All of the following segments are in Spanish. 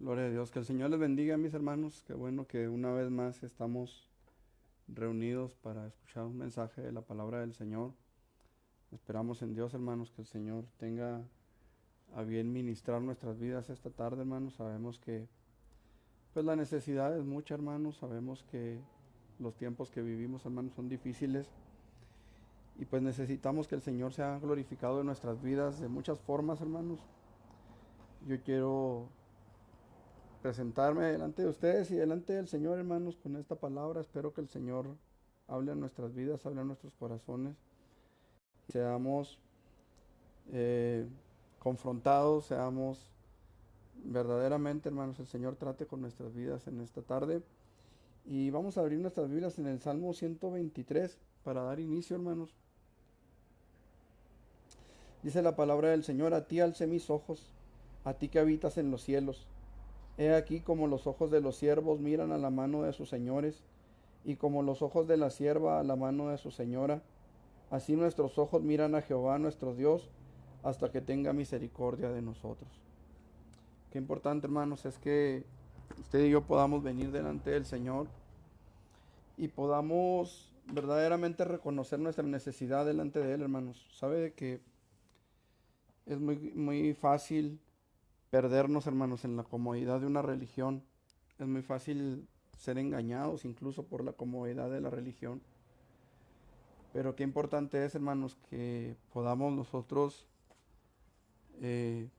Gloria a Dios. Que el Señor les bendiga, mis hermanos. Qué bueno que una vez más estamos reunidos para escuchar un mensaje de la palabra del Señor. Esperamos en Dios, hermanos, que el Señor tenga a bien ministrar nuestras vidas esta tarde, hermanos. Sabemos que pues la necesidad es mucha, hermanos. Sabemos que los tiempos que vivimos, hermanos, son difíciles. Y pues necesitamos que el Señor sea glorificado en nuestras vidas de muchas formas, hermanos. Yo quiero presentarme delante de ustedes y delante del Señor, hermanos, con esta palabra. Espero que el Señor hable en nuestras vidas, hable en nuestros corazones. Seamos confrontados, seamos verdaderamente, hermanos, el Señor trate con nuestras vidas en esta tarde. Y vamos a abrir nuestras Biblias en el Salmo 123 para dar inicio, hermanos. Dice la palabra del Señor: a ti alcé mis ojos, a ti que habitas en los cielos. He aquí como los ojos de los siervos miran a la mano de sus señores, y como los ojos de la sierva a la mano de su señora, así nuestros ojos miran a Jehová nuestro Dios, hasta que tenga misericordia de nosotros. Qué importante, hermanos, es que usted y yo podamos venir delante del Señor y podamos verdaderamente reconocer nuestra necesidad delante de Él, hermanos. Sabe de que es muy fácil perdernos, hermanos, en la comodidad de una religión. Es muy fácil ser engañados incluso por la comodidad de la religión. Pero qué importante es, hermanos, que podamos nosotros en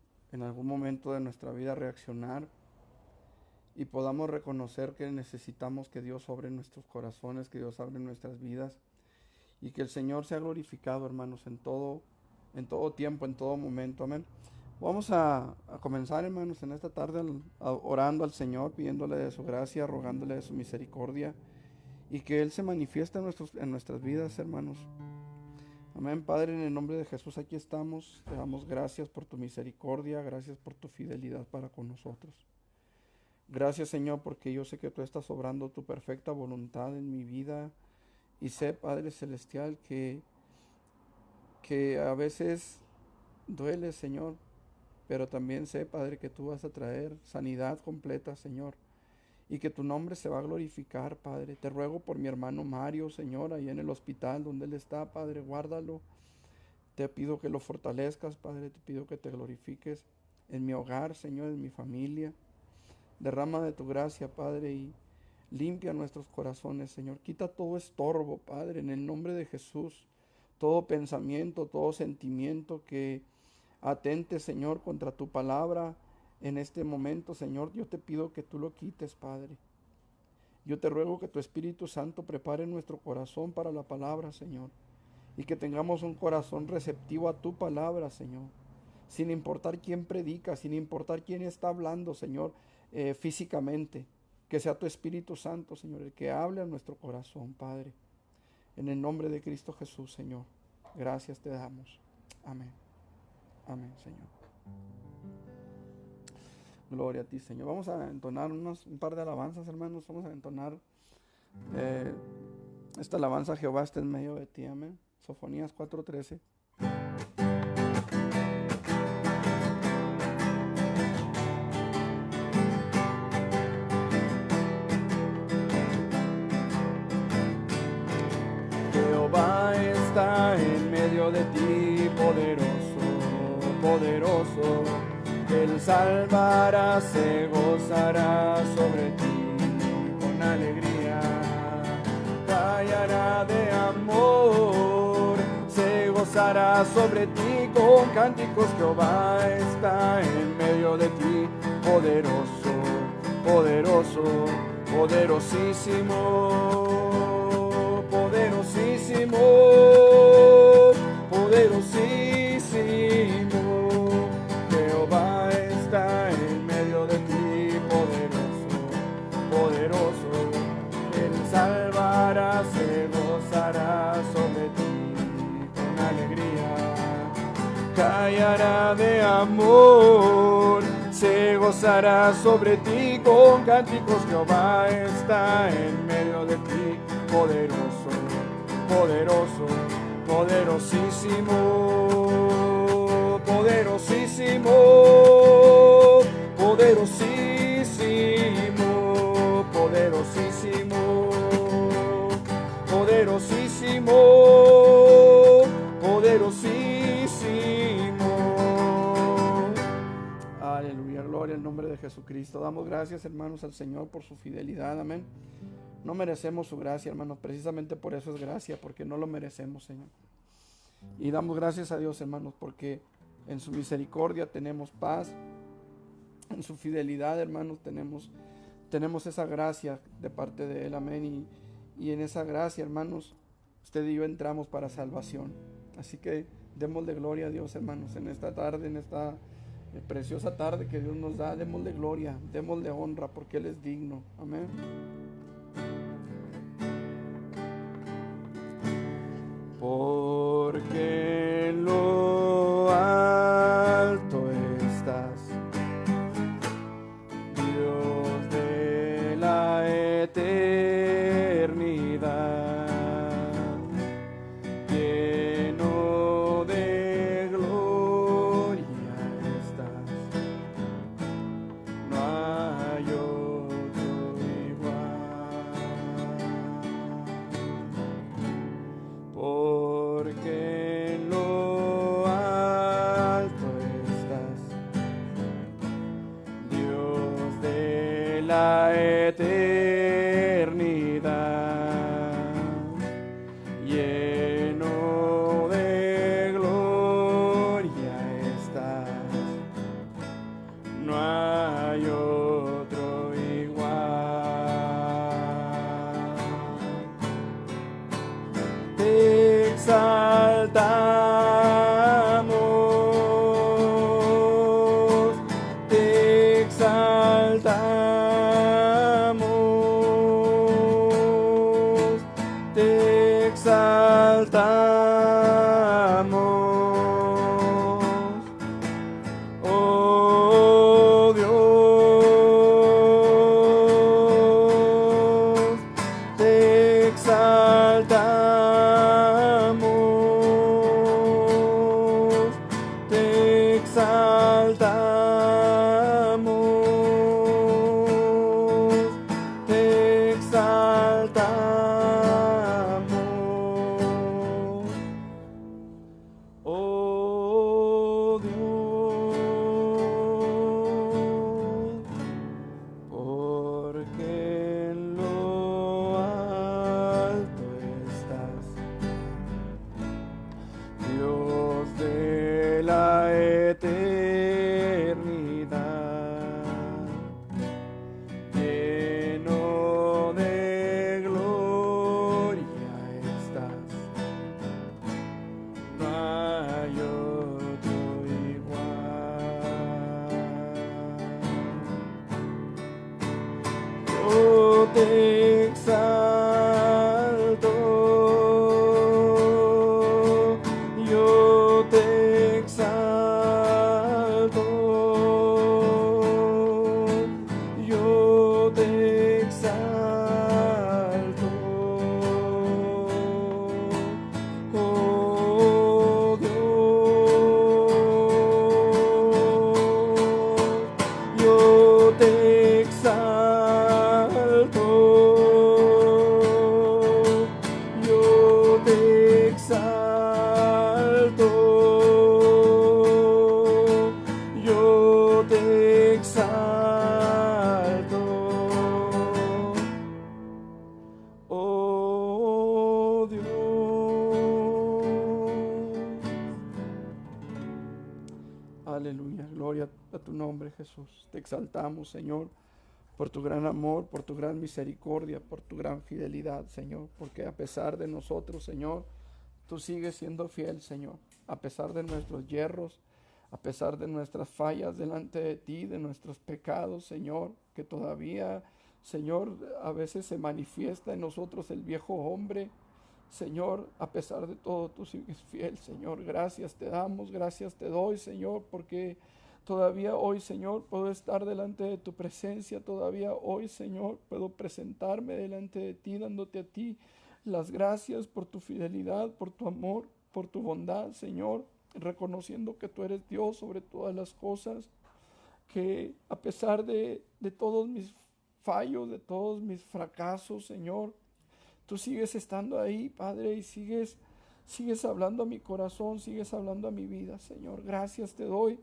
algún momento de nuestra vida reaccionar y podamos reconocer que necesitamos que Dios obre en nuestros corazones, que Dios abre en nuestras vidas y que el Señor sea glorificado, hermanos, en todo tiempo, en todo momento. Amén. Vamos a comenzar, hermanos, en esta tarde orando al Señor, pidiéndole de su gracia, rogándole de su misericordia y que Él se manifieste en nuestras vidas, hermanos. Amén. Padre, en el nombre de Jesús aquí estamos. Te damos gracias por tu misericordia, gracias por tu fidelidad para con nosotros. Gracias, Señor, porque yo sé que tú estás obrando tu perfecta voluntad en mi vida y sé, Padre Celestial, que a veces duele, Señor, pero también sé, Padre, que tú vas a traer sanidad completa, Señor, y que tu nombre se va a glorificar, Padre. Te ruego por mi hermano Mario, Señor, ahí en el hospital donde él está, Padre, guárdalo. Te pido que lo fortalezcas, Padre, te pido que te glorifiques en mi hogar, Señor, en mi familia. Derrama de tu gracia, Padre, y limpia nuestros corazones, Señor. Quita todo estorbo, Padre, en el nombre de Jesús. Todo pensamiento, todo sentimiento que atente, Señor, contra tu palabra en este momento, Señor, yo te pido que tú lo quites, Padre. Yo te ruego que tu Espíritu Santo prepare nuestro corazón para la palabra, Señor, y que tengamos un corazón receptivo a tu palabra, Señor, sin importar quién predica, sin importar quién está hablando, Señor, físicamente. Que sea tu Espíritu Santo, Señor, el que hable a nuestro corazón, Padre. En el nombre de Cristo Jesús, Señor. Gracias te damos. Amén. Amén, Señor. Gloria a ti, Señor. Vamos a entonar un par de alabanzas, hermanos. Vamos a entonar esta alabanza: Jehová está en medio de ti. Amén. Sofonías 4:13. Jehová está en medio de ti, poderoso, poderoso. Él salvará, se gozará sobre ti con alegría. Callará de amor, se gozará sobre ti con cánticos. Jehová está en medio de ti, poderoso, poderoso, poderosísimo, poderosísimo, poderosísimo. Jehová está en medio de ti, poderoso, poderoso. Él salvará, se gozará sobre ti con alegría. Callará de amor, se gozará sobre ti con cánticos. Jehová está en medio de ti, poderoso, poderoso, poderosísimo, poderosísimo, poderosísimo. gloria al nombre de Jesucristo. Damos gracias, hermanos, al Señor por su fidelidad. Amén. No merecemos su gracia, hermanos. Precisamente por eso es gracia, porque no lo merecemos, Señor. Y damos gracias a Dios, hermanos, porque en su misericordia tenemos paz. En su fidelidad, hermanos, tenemos esa gracia de parte de Él. Amén. Y en esa gracia, hermanos, usted y yo entramos para salvación. Así que démosle gloria a Dios, hermanos, en esta tarde, en esta preciosa tarde que Dios nos da. Démosle gloria, démosle honra, porque Él es digno. Amén. Porque en lo alto estás, Dios de la eternidad, lleno de gloria estás, no hay otro igual. Porque en lo alto estás, Dios de la eternidad, lleno de gloria estás, no hay otro igual. Te exaltamos, te exaltamos, te exaltamos, oh Dios, te exaltamos, te exaltamos, te exaltamos, oh Dios, porque en lo alto estás, Dios de la eternidad, lleno de gloria estás, no hay otro igual. Yo te exalto, yo te exalto, yo te exalto, oh Dios, yo te exalto, yo te exalto, yo te exalto, oh Dios. Aleluya, gloria a tu nombre, Jesús. Te exaltamos, Señor, por tu gran amor, por tu gran misericordia, por tu gran fidelidad, Señor, porque a pesar de nosotros, Señor, tú sigues siendo fiel, Señor, a pesar de nuestros yerros, a pesar de nuestras fallas delante de ti, de nuestros pecados, Señor, que todavía, Señor, a veces se manifiesta en nosotros el viejo hombre. Señor, a pesar de todo, tú sigues fiel, Señor. Gracias te damos, gracias te doy, Señor, porque todavía hoy, Señor, puedo estar delante de tu presencia. Todavía hoy, Señor, puedo presentarme delante de ti, dándote a ti las gracias por tu fidelidad, por tu amor, por tu bondad, Señor, reconociendo que tú eres Dios sobre todas las cosas, que a pesar de todos mis fallos, de todos mis fracasos, Señor, tú sigues estando ahí, Padre, y sigues hablando a mi corazón, sigues hablando a mi vida, Señor. Gracias te doy.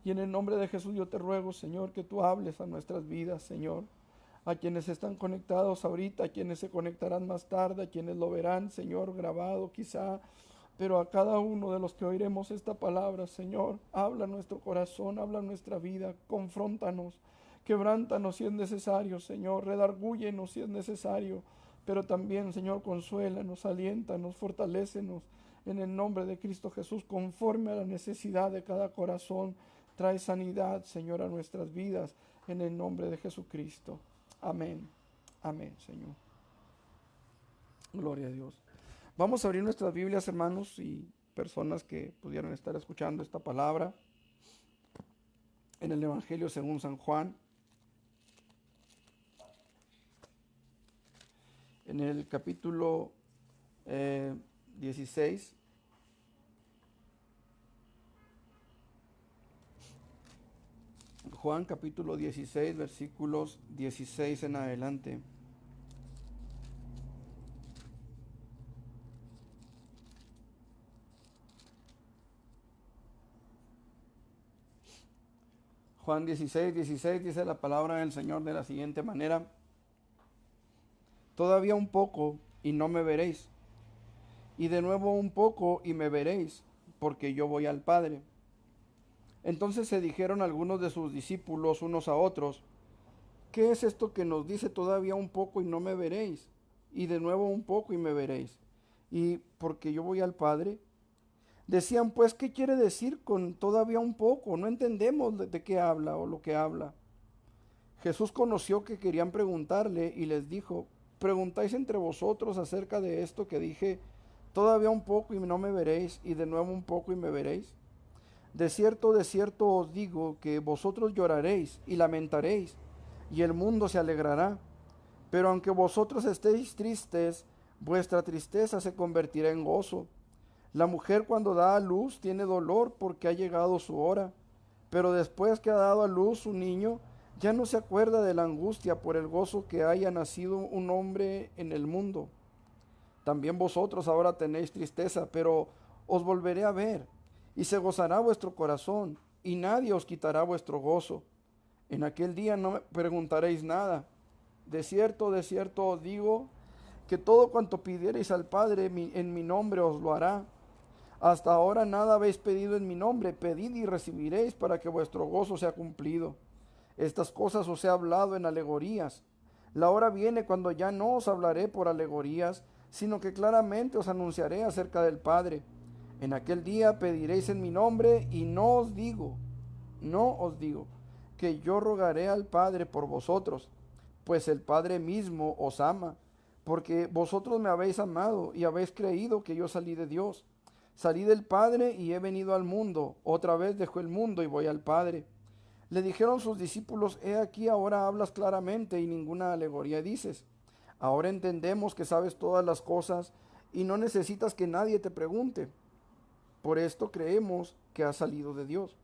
Y en el nombre de Jesús yo te ruego, Señor, que tú hables a nuestras vidas, Señor. A quienes están conectados ahorita, a quienes se conectarán más tarde, a quienes lo verán, Señor, grabado quizá. Pero a cada uno de los que oiremos esta palabra, Señor, habla nuestro corazón, habla nuestra vida, confróntanos, quebrántanos si es necesario, Señor, redargúyenos si es necesario. Pero también, Señor, consuélanos, aliéntanos, fortalécenos en el nombre de Cristo Jesús, conforme a la necesidad de cada corazón. Trae sanidad, Señor, a nuestras vidas, en el nombre de Jesucristo. Amén. Amén, Señor. Gloria a Dios. Vamos a abrir nuestras Biblias, hermanos, y personas que pudieran estar escuchando esta palabra en el Evangelio según San Juan, en el capítulo 16. Juan capítulo 16, versículos 16 en adelante. Juan 16, 16 dice la palabra del Señor de la siguiente manera: todavía un poco y no me veréis, y de nuevo un poco y me veréis, porque yo voy al Padre. Entonces se dijeron algunos de sus discípulos unos a otros: ¿qué es esto que nos dice todavía un poco y no me veréis? Y de nuevo un poco y me veréis. ¿Y porque yo voy al Padre? Decían pues, ¿qué quiere decir con todavía un poco? No entendemos de qué habla o lo que habla. Jesús conoció que querían preguntarle y les dijo: ¿preguntáis entre vosotros acerca de esto que dije, todavía un poco y no me veréis, y de nuevo un poco y me veréis? De cierto os digo que vosotros lloraréis y lamentaréis, y el mundo se alegrará. Pero aunque vosotros estéis tristes, vuestra tristeza se convertirá en gozo. La mujer cuando da a luz tiene dolor porque ha llegado su hora, pero después que ha dado a luz su niño, ya no se acuerda de la angustia por el gozo que haya nacido un hombre en el mundo. También vosotros ahora tenéis tristeza, pero os volveré a ver, y se gozará vuestro corazón, y nadie os quitará vuestro gozo. En aquel día no me preguntaréis nada. De cierto os digo, que todo cuanto pidiereis al Padre en mi nombre os lo hará. Hasta ahora nada habéis pedido en mi nombre, pedid y recibiréis para que vuestro gozo sea cumplido. Estas cosas os he hablado en alegorías. La hora viene cuando ya no os hablaré por alegorías, sino que claramente os anunciaré acerca del Padre. En aquel día pediréis en mi nombre, y no os digo, que yo rogaré al Padre por vosotros, pues el Padre mismo os ama, porque vosotros me habéis amado y habéis creído que yo salí de Dios. Salí del Padre y he venido al mundo. Otra vez dejo el mundo y voy al Padre. Le dijeron sus discípulos: he aquí ahora hablas claramente y ninguna alegoría dices. Ahora entendemos que sabes todas las cosas y no necesitas que nadie te pregunte. Por esto creemos que has salido de Dios.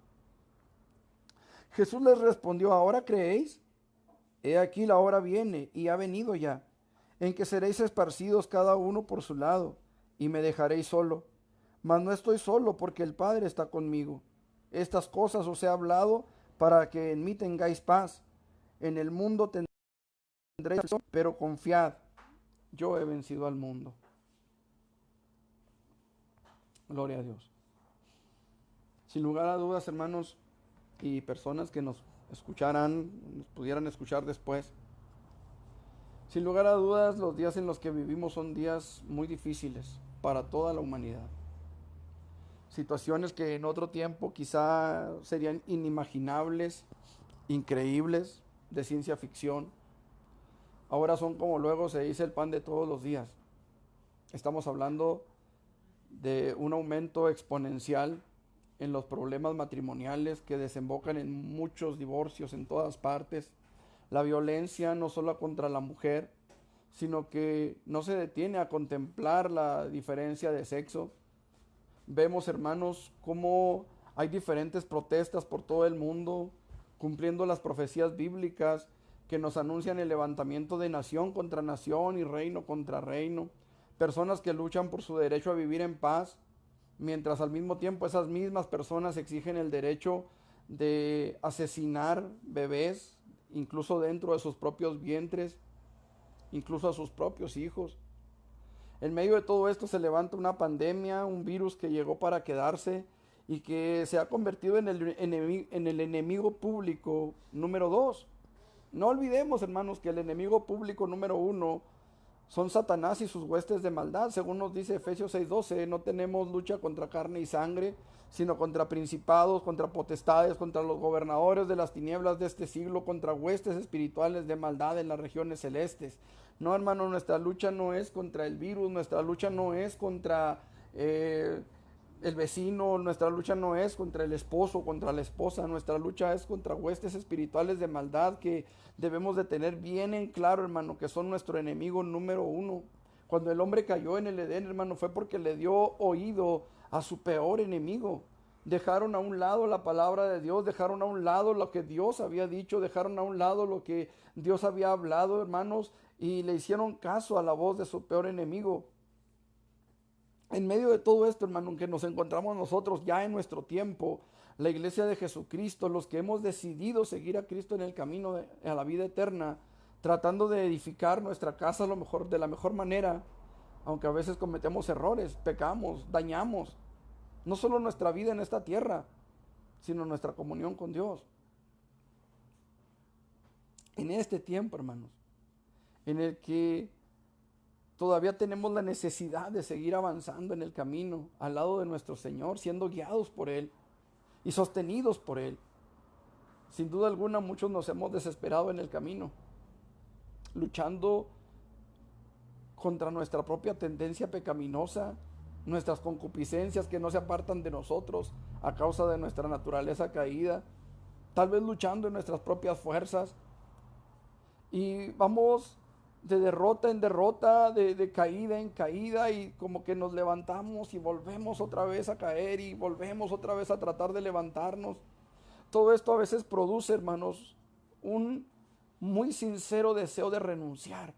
Jesús les respondió: ¿ahora creéis? He aquí la hora viene y ha venido ya, en que seréis esparcidos cada uno por su lado, y me dejaréis solo. Mas no estoy solo, porque el Padre está conmigo. Estas cosas os he hablado para que en mí tengáis paz. En el mundo tendréis aflicción, pero confiad, yo he vencido al mundo. Gloria a Dios. Sin lugar a dudas, hermanos y personas que nos escucharán, nos pudieran escuchar después, sin lugar a dudas, los días en los que vivimos son días muy difíciles para toda la humanidad. Situaciones que en otro tiempo quizá serían inimaginables, increíbles, de ciencia ficción. Ahora son, como luego se dice, el pan de todos los días. Estamos hablando de un aumento exponencial en los problemas matrimoniales que desembocan en muchos divorcios en todas partes. La violencia no solo contra la mujer, sino que no se detiene a contemplar la diferencia de sexo. Vemos, hermanos, cómo hay diferentes protestas por todo el mundo, cumpliendo las profecías bíblicas que nos anuncian el levantamiento de nación contra nación y reino contra reino. Personas que luchan por su derecho a vivir en paz, mientras al mismo tiempo esas mismas personas exigen el derecho de asesinar bebés, incluso dentro de sus propios vientres, incluso a sus propios hijos. En medio de todo esto se levanta una pandemia, un virus que llegó para quedarse y que se ha convertido en el enemigo público número 2. No olvidemos, hermanos, que el enemigo público número 1 son Satanás y sus huestes de maldad. Según nos dice Efesios 6:12, no tenemos lucha contra carne y sangre, sino contra principados, contra potestades, contra los gobernadores de las tinieblas de este siglo, contra huestes espirituales de maldad en las regiones celestes. No, hermano, nuestra lucha no es contra el virus, nuestra lucha no es contra el vecino, nuestra lucha no es contra el esposo, contra la esposa, nuestra lucha es contra huestes espirituales de maldad que debemos de tener bien en claro, hermano, que son nuestro enemigo número 1. Cuando el hombre cayó en el Edén, hermano, fue porque le dio oído a su peor enemigo. Dejaron a un lado la palabra de Dios, dejaron a un lado lo que Dios había dicho, dejaron a un lado lo que Dios había hablado, hermanos, y le hicieron caso a la voz de su peor enemigo. En medio de todo esto, hermano, en que nos encontramos nosotros ya en nuestro tiempo, la iglesia de Jesucristo, los que hemos decidido seguir a Cristo en el camino a la vida eterna, tratando de edificar nuestra casa de la mejor manera, aunque a veces cometemos errores, pecamos, dañamos, no solo nuestra vida en esta tierra, sino nuestra comunión con Dios. En este tiempo, hermanos, en el que todavía tenemos la necesidad de seguir avanzando en el camino al lado de nuestro Señor, siendo guiados por Él y sostenidos por Él. Sin duda alguna, muchos nos hemos desesperado en el camino, luchando contra nuestra propia tendencia pecaminosa, nuestras concupiscencias que no se apartan de nosotros a causa de nuestra naturaleza caída, tal vez luchando en nuestras propias fuerzas, y vamos de derrota en derrota, de caída en caída, y como que nos levantamos y volvemos otra vez a caer y volvemos otra vez a tratar de levantarnos. Todo esto a veces produce, hermanos, un muy sincero deseo de renunciar,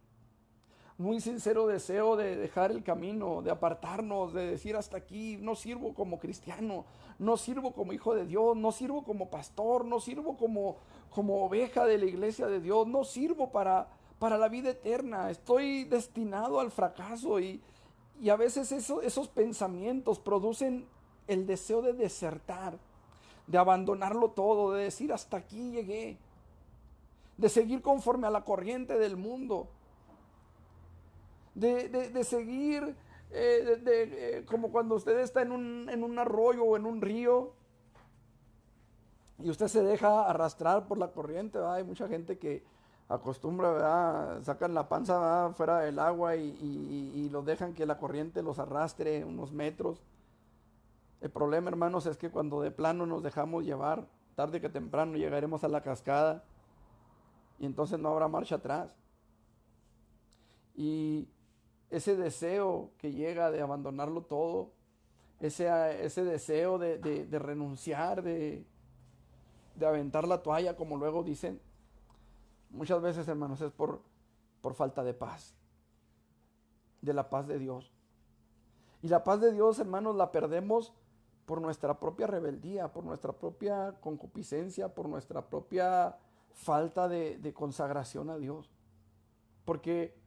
muy sincero deseo de dejar el camino, de apartarnos, de decir hasta aquí, no sirvo como cristiano, no sirvo como hijo de Dios, no sirvo como pastor, no sirvo como oveja de la iglesia de Dios, no sirvo para la vida eterna, estoy destinado al fracaso, y a veces esos pensamientos producen el deseo de desertar, de abandonarlo todo, de decir hasta aquí llegué, de seguir conforme a la corriente del mundo, de seguir como cuando usted está en un arroyo o en un río y usted se deja arrastrar por la corriente, ¿verdad? Hay mucha gente que acostumbra, ¿verdad? Sacan la panza, ¿verdad?, fuera del agua y los dejan que la corriente los arrastre unos metros. El problema, hermanos, es que cuando de plano nos dejamos llevar, tarde que temprano llegaremos a la cascada y entonces no habrá marcha atrás. Y ese deseo que llega de abandonarlo todo, ese deseo de renunciar, de aventar la toalla, como luego dicen, muchas veces, hermanos, es por falta de paz, de la paz de Dios. Y la paz de Dios, hermanos, la perdemos por nuestra propia rebeldía, por nuestra propia concupiscencia, por nuestra propia falta de consagración a Dios. Porque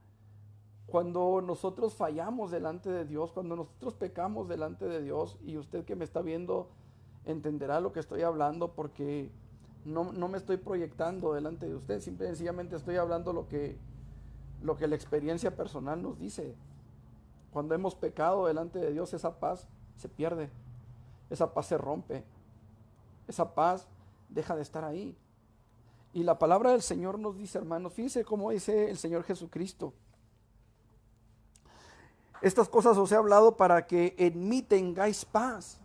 cuando nosotros fallamos delante de Dios, cuando nosotros pecamos delante de Dios, y usted que me está viendo entenderá lo que estoy hablando, porque no me estoy proyectando delante de usted, simple y sencillamente estoy hablando lo que la experiencia personal nos dice. Cuando hemos pecado delante de Dios, esa paz se pierde, esa paz se rompe, esa paz deja de estar ahí. Y la palabra del Señor nos dice, hermanos, fíjense cómo dice el Señor Jesucristo: estas cosas os he hablado para que en mí tengáis paz.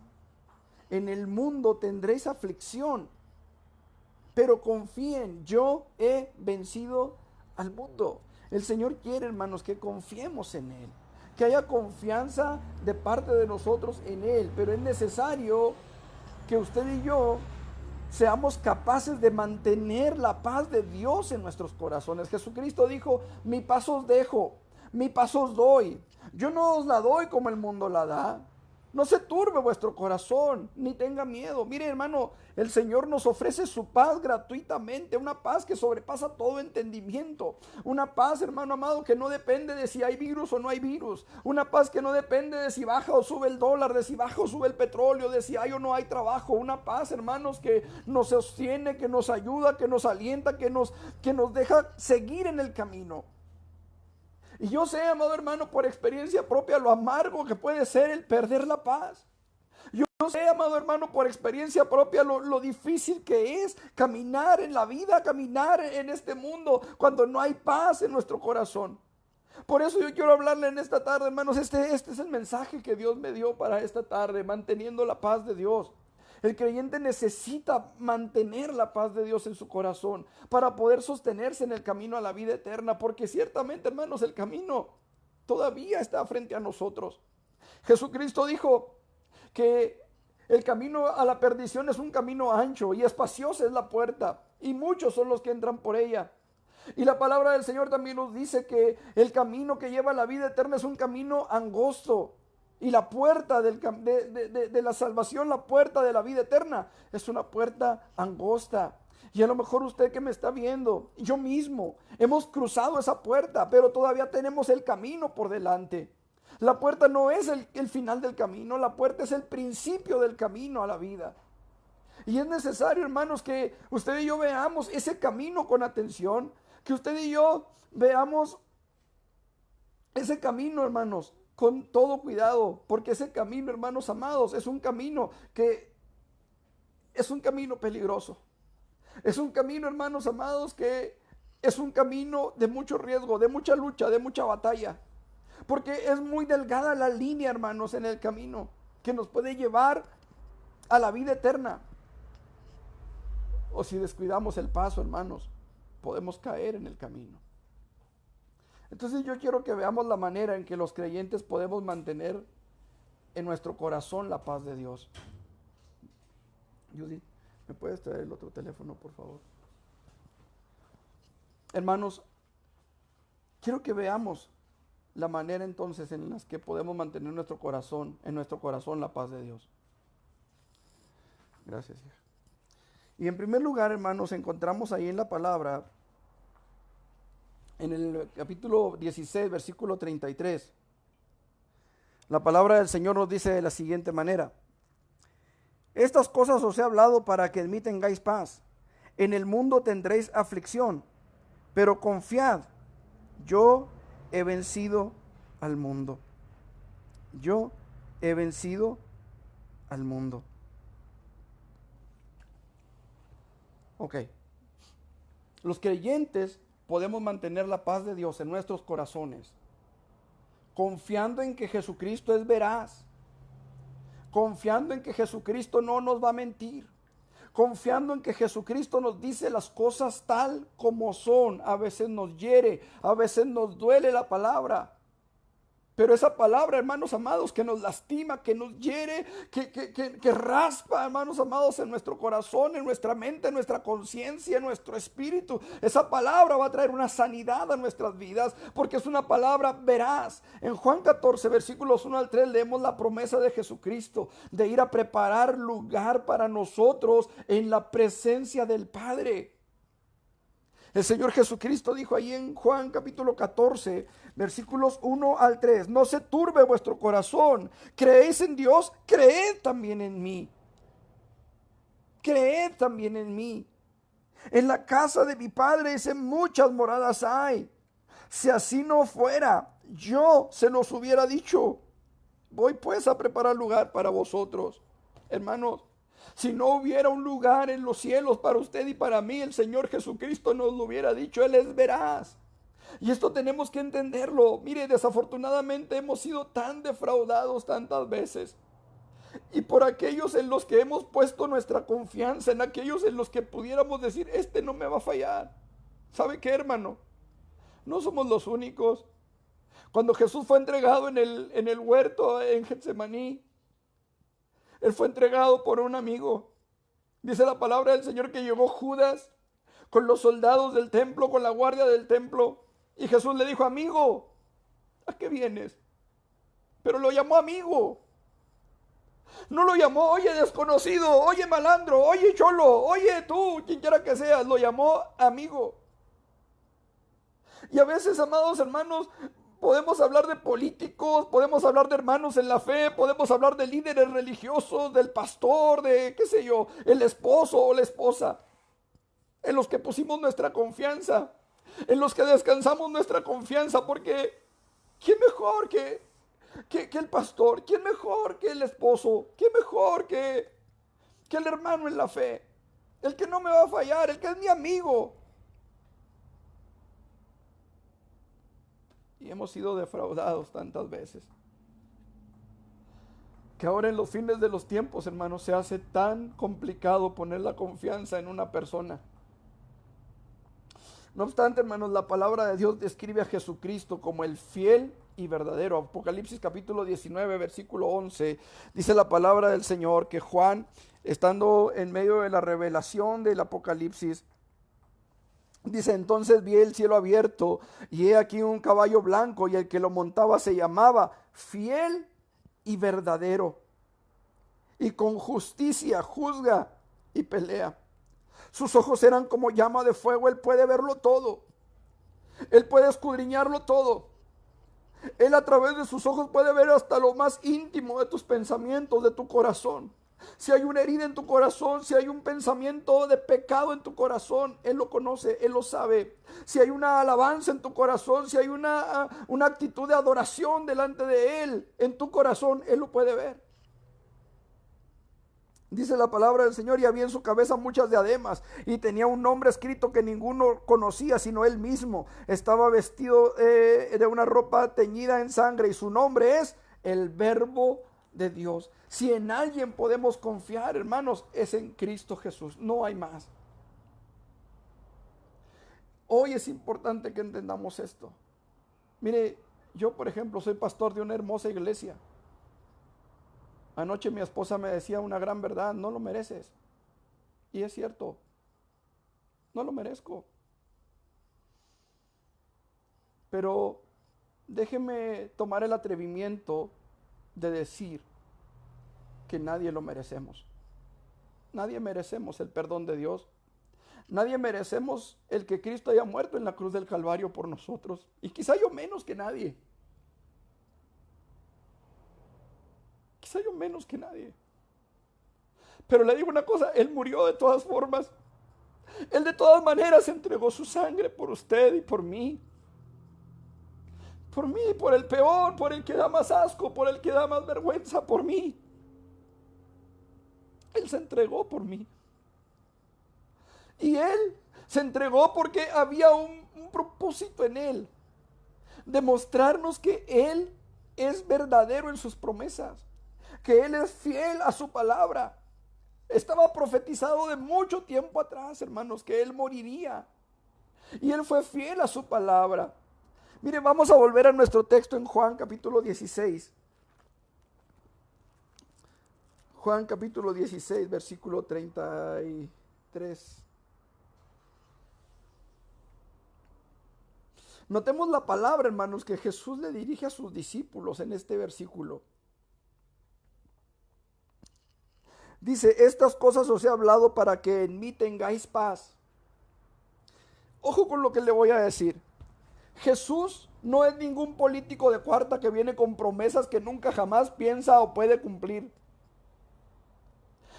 En el mundo tendréis aflicción, pero confíen, yo he vencido al mundo. El Señor quiere, hermanos, que confiemos en Él, que haya confianza de parte de nosotros en Él, pero es necesario que usted y yo seamos capaces de mantener la paz de Dios en nuestros corazones. Jesucristo dijo: mi paz os dejo, mi paz os doy. Yo no os la doy como el mundo la da. No se turbe vuestro corazón, ni tenga miedo. Mire, hermano, el Señor nos ofrece su paz gratuitamente, una paz que sobrepasa todo entendimiento. Una paz, hermano amado, que no depende de si hay virus o no hay virus. Una paz que no depende de si baja o sube el dólar, de si baja o sube el petróleo, de si hay o no hay trabajo. Una paz, hermanos, que nos sostiene, que nos ayuda, que nos alienta, que nos deja seguir en el camino. Y yo sé, amado hermano, por experiencia propia, lo amargo que puede ser el perder la paz. Yo sé, amado hermano, por experiencia propia, lo difícil que es caminar en la vida, caminar en este mundo, cuando no hay paz en nuestro corazón. Por eso yo quiero hablarle en esta tarde, hermanos, este es el mensaje que Dios me dio para esta tarde, manteniendo la paz de Dios. El creyente necesita mantener la paz de Dios en su corazón para poder sostenerse en el camino a la vida eterna, porque ciertamente, hermanos, el camino todavía está frente a nosotros. Jesucristo dijo que el camino a la perdición es un camino ancho y espaciosa es la puerta, y muchos son los que entran por ella. Y la palabra del Señor también nos dice que el camino que lleva a la vida eterna es un camino angosto. Y la puerta de la salvación, la puerta de la vida eterna, es una puerta angosta. Y a lo mejor usted que me está viendo, yo mismo, hemos cruzado esa puerta, pero todavía tenemos el camino por delante. La puerta no es el final del camino, la puerta es el principio del camino a la vida. Y es necesario, hermanos, que usted y yo veamos ese camino con atención, que usted y yo veamos ese camino, hermanos, con todo cuidado, porque ese camino, hermanos amados, es un camino peligroso. Es un camino, hermanos amados, que es un camino de mucho riesgo, de mucha lucha, de mucha batalla. Porque es muy delgada la línea, hermanos, en el camino que nos puede llevar a la vida eterna. O si descuidamos el paso, hermanos, podemos caer en el camino. Entonces yo quiero que veamos la manera en que los creyentes podemos mantener en nuestro corazón la paz de Dios. Judy, ¿me puedes traer el otro teléfono, por favor? Hermanos, quiero que veamos la manera entonces en la que podemos mantener en nuestro corazón la paz de Dios. Gracias, hija. Y en primer lugar, hermanos, encontramos ahí en la palabra, en el capítulo 16, versículo 33, la palabra del Señor nos dice de la siguiente manera: estas cosas os he hablado para que en mí tengáis paz. En el mundo tendréis aflicción, pero confiad, yo he vencido al mundo. Yo he vencido al mundo. Ok. Los creyentes podemos mantener la paz de Dios en nuestros corazones, confiando en que Jesucristo es veraz, confiando en que Jesucristo no nos va a mentir, confiando en que Jesucristo nos dice las cosas tal como son. A veces nos hiere, a veces nos duele la palabra, pero esa palabra, hermanos amados, que nos lastima, que nos hiere, que raspa, hermanos amados, en nuestro corazón, en nuestra mente, en nuestra conciencia, en nuestro espíritu, esa palabra va a traer una sanidad a nuestras vidas, porque es una palabra veraz. En Juan 14, versículos 1 al 3, leemos la promesa de Jesucristo de ir a preparar lugar para nosotros en la presencia del Padre. El Señor Jesucristo dijo ahí en Juan capítulo 14, versículos 1 al 3, no se turbe vuestro corazón, creéis en Dios, creed también en mí. Creed también en mí. En la casa de mi Padre muchas moradas hay. Si así no fuera, yo se los hubiera dicho. Voy pues a preparar lugar para vosotros. Hermanos, si no hubiera un lugar en los cielos para usted y para mí, el Señor Jesucristo nos lo hubiera dicho. Él es veraz. Y esto tenemos que entenderlo. Mire, desafortunadamente hemos sido tan defraudados tantas veces. Y por aquellos en los que hemos puesto nuestra confianza, en aquellos en los que pudiéramos decir, este no me va a fallar. ¿Sabe qué, hermano? No somos los únicos. Cuando Jesús fue entregado en el huerto en Getsemaní, Él fue entregado por un amigo. Dice la palabra del Señor que llegó Judas con los soldados del templo, con la guardia del templo. Y Jesús le dijo, amigo, ¿a qué vienes? Pero lo llamó amigo. No lo llamó, oye desconocido, oye malandro, oye cholo, oye tú, quien quiera que seas, lo llamó amigo. Y a veces, amados hermanos, podemos hablar de políticos, podemos hablar de hermanos en la fe, podemos hablar de líderes religiosos, del pastor, de qué sé yo, el esposo o la esposa, en los que pusimos nuestra confianza, en los que descansamos nuestra confianza, porque ¿quién mejor que el pastor? ¿Quién mejor que el esposo? ¿Quién mejor que el hermano en la fe? El que no me va a fallar, el que es mi amigo. Y hemos sido defraudados tantas veces, que ahora en los fines de los tiempos, hermanos, se hace tan complicado poner la confianza en una persona. No obstante, hermanos, la palabra de Dios describe a Jesucristo como el fiel y verdadero. Apocalipsis capítulo 19, versículo 11, dice la palabra del Señor que Juan, estando en medio de la revelación del Apocalipsis, dice: entonces vi el cielo abierto y he aquí un caballo blanco, y el que lo montaba se llamaba Fiel y Verdadero, y con justicia juzga y pelea. Sus ojos eran como llama de fuego. Él puede verlo todo. Él puede escudriñarlo todo. Él a través de sus ojos puede ver hasta lo más íntimo de tus pensamientos, de tu corazón. Si hay una herida en tu corazón, si hay un pensamiento de pecado en tu corazón, Él lo conoce, Él lo sabe. Si hay una alabanza en tu corazón, si hay una actitud de adoración delante de Él en tu corazón, Él lo puede ver. Dice la palabra del Señor: y había en su cabeza muchas diademas, y tenía un nombre escrito que ninguno conocía sino él mismo. Estaba vestido de una ropa teñida en sangre, y su nombre es el Verbo de Dios. Si en alguien podemos confiar, hermanos, es en Cristo Jesús. No hay más. Hoy es importante que entendamos esto. Mire, yo por ejemplo soy pastor de una hermosa iglesia. Anoche mi esposa me decía una gran verdad: no lo mereces. Y es cierto, no lo merezco. Pero déjeme tomar el atrevimiento de decir que nadie lo merecemos. Nadie merecemos el perdón de Dios. Nadie merecemos el que Cristo haya muerto en la cruz del Calvario por nosotros. Y quizá yo menos que nadie. Quizá yo menos que nadie. Pero le digo una cosa: Él murió de todas formas. Él de todas maneras entregó su sangre por usted y por mí. Por mí, por el peor, por el que da más asco, por el que da más vergüenza, por mí. Él se entregó por mí. Y Él se entregó porque había un propósito en Él. Demostrarnos que Él es verdadero en sus promesas, que Él es fiel a su palabra. Estaba profetizado de mucho tiempo atrás, hermanos, que Él moriría. Y Él fue fiel a su palabra. Mire, vamos a volver a nuestro texto en Juan capítulo 16. Juan capítulo 16, versículo 33. Notemos la palabra, hermanos, que Jesús le dirige a sus discípulos en este versículo. Dice: estas cosas os he hablado para que en mí tengáis paz. Ojo con lo que le voy a decir. Jesús no es ningún político de cuarta que viene con promesas que nunca jamás piensa o puede cumplir.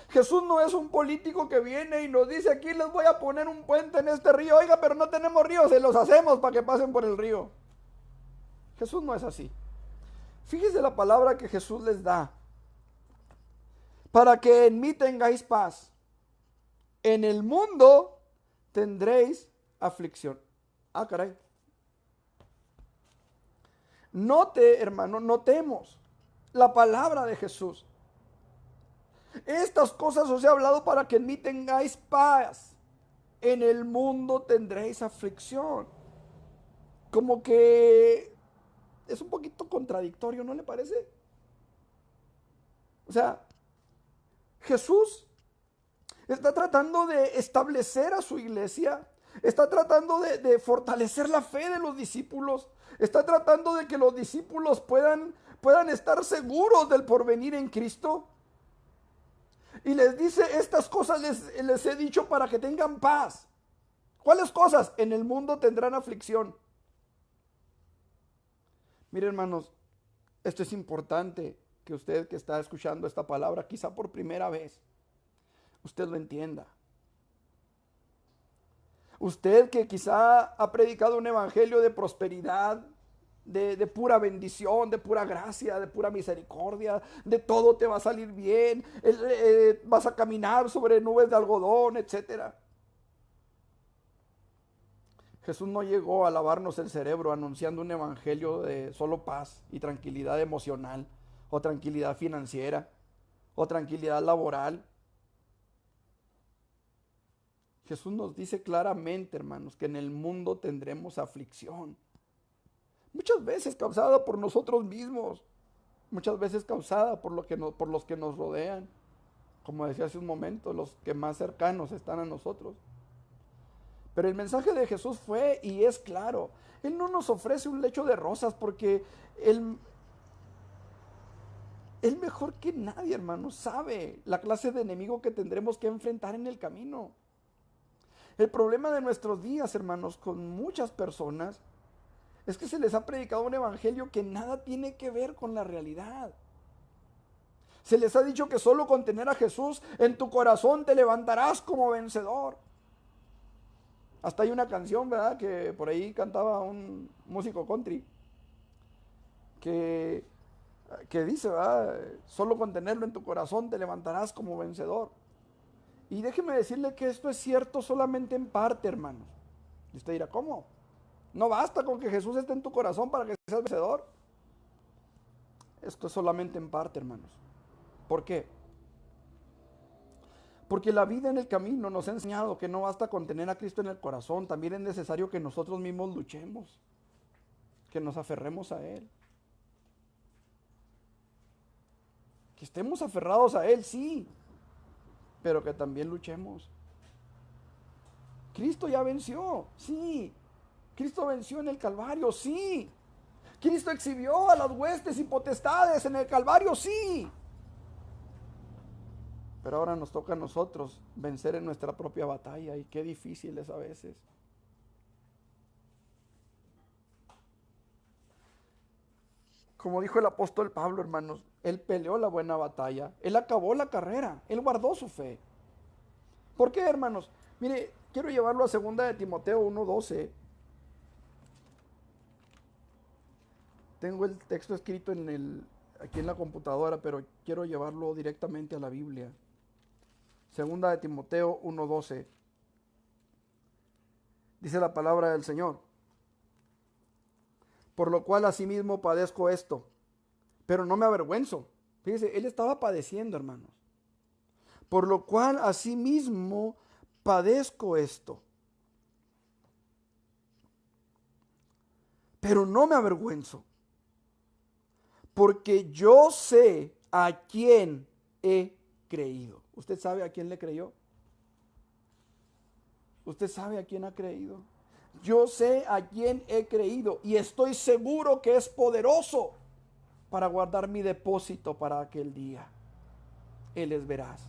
Jesús no es un político que viene y nos dice: aquí les voy a poner un puente en este río. Oiga, pero no tenemos río, se los hacemos para que pasen por el río. Jesús no es así. Fíjese la palabra que Jesús les da: para que en mí tengáis paz. En el mundo tendréis aflicción. Ah, caray. Note, hermano, notemos la palabra de Jesús. Estas cosas os he hablado para que en mí tengáis paz. En el mundo tendréis aflicción. Como que es un poquito contradictorio, ¿no le parece? O sea, Jesús está tratando de establecer a su iglesia, está tratando de fortalecer la fe de los discípulos, está tratando de que los discípulos puedan estar seguros del porvenir en Cristo. Y les dice, estas cosas les he dicho para que tengan paz. ¿Cuáles cosas? En el mundo tendrán aflicción. Mire, hermanos, esto es importante que usted que está escuchando esta palabra, quizá por primera vez, usted lo entienda. Usted que quizá ha predicado un evangelio de prosperidad, de pura bendición, de pura gracia, de pura misericordia, de todo te va a salir bien, vas a caminar sobre nubes de algodón, etcétera. Jesús no llegó a lavarnos el cerebro anunciando un evangelio de solo paz y tranquilidad emocional, o tranquilidad financiera, o tranquilidad laboral. Jesús nos dice claramente, hermanos, que en el mundo tendremos aflicción. Muchas veces causada por nosotros mismos, muchas veces causada por los que nos rodean. Como decía hace un momento, los que más cercanos están a nosotros. Pero el mensaje de Jesús fue y es claro. Él no nos ofrece un lecho de rosas porque Él mejor que nadie, hermano, sabe la clase de enemigo que tendremos que enfrentar en el camino. El problema de nuestros días, hermanos, con muchas personas, es que se les ha predicado un evangelio que nada tiene que ver con la realidad. Se les ha dicho que solo con tener a Jesús en tu corazón te levantarás como vencedor. Hasta hay una canción, ¿verdad?, que por ahí cantaba un músico country, que dice, ¿verdad?, solo con tenerlo en tu corazón te levantarás como vencedor. Y déjeme decirle que esto es cierto solamente en parte, hermanos. Y usted dirá, ¿cómo? ¿No basta con que Jesús esté en tu corazón para que seas vencedor? Esto es solamente en parte, hermanos. ¿Por qué? Porque la vida en el camino nos ha enseñado que no basta con tener a Cristo en el corazón, también es necesario que nosotros mismos luchemos, que nos aferremos a Él. Que estemos aferrados a Él, sí, pero que también luchemos. Cristo ya venció, sí. Cristo venció en el Calvario, sí. Cristo exhibió a las huestes y potestades en el Calvario, sí. Pero ahora nos toca a nosotros vencer en nuestra propia batalla, y qué difícil es a veces. Como dijo el apóstol Pablo, hermanos, él peleó la buena batalla, él acabó la carrera, él guardó su fe. ¿Por qué, hermanos? Mire, quiero llevarlo a 2 de Timoteo 1:12. Tengo el texto escrito aquí en la computadora, pero quiero llevarlo directamente a la Biblia. 2 de Timoteo 1:12. Dice la palabra del Señor: por lo cual asimismo padezco esto, pero no me avergüenzo. Fíjese, él estaba padeciendo, hermanos. Por lo cual asimismo padezco esto, pero no me avergüenzo, porque yo sé a quién he creído. ¿Usted sabe a quién le creyó? ¿Usted sabe a quién ha creído? Yo sé a quién he creído y estoy seguro que es poderoso para guardar mi depósito para aquel día. Él es veraz.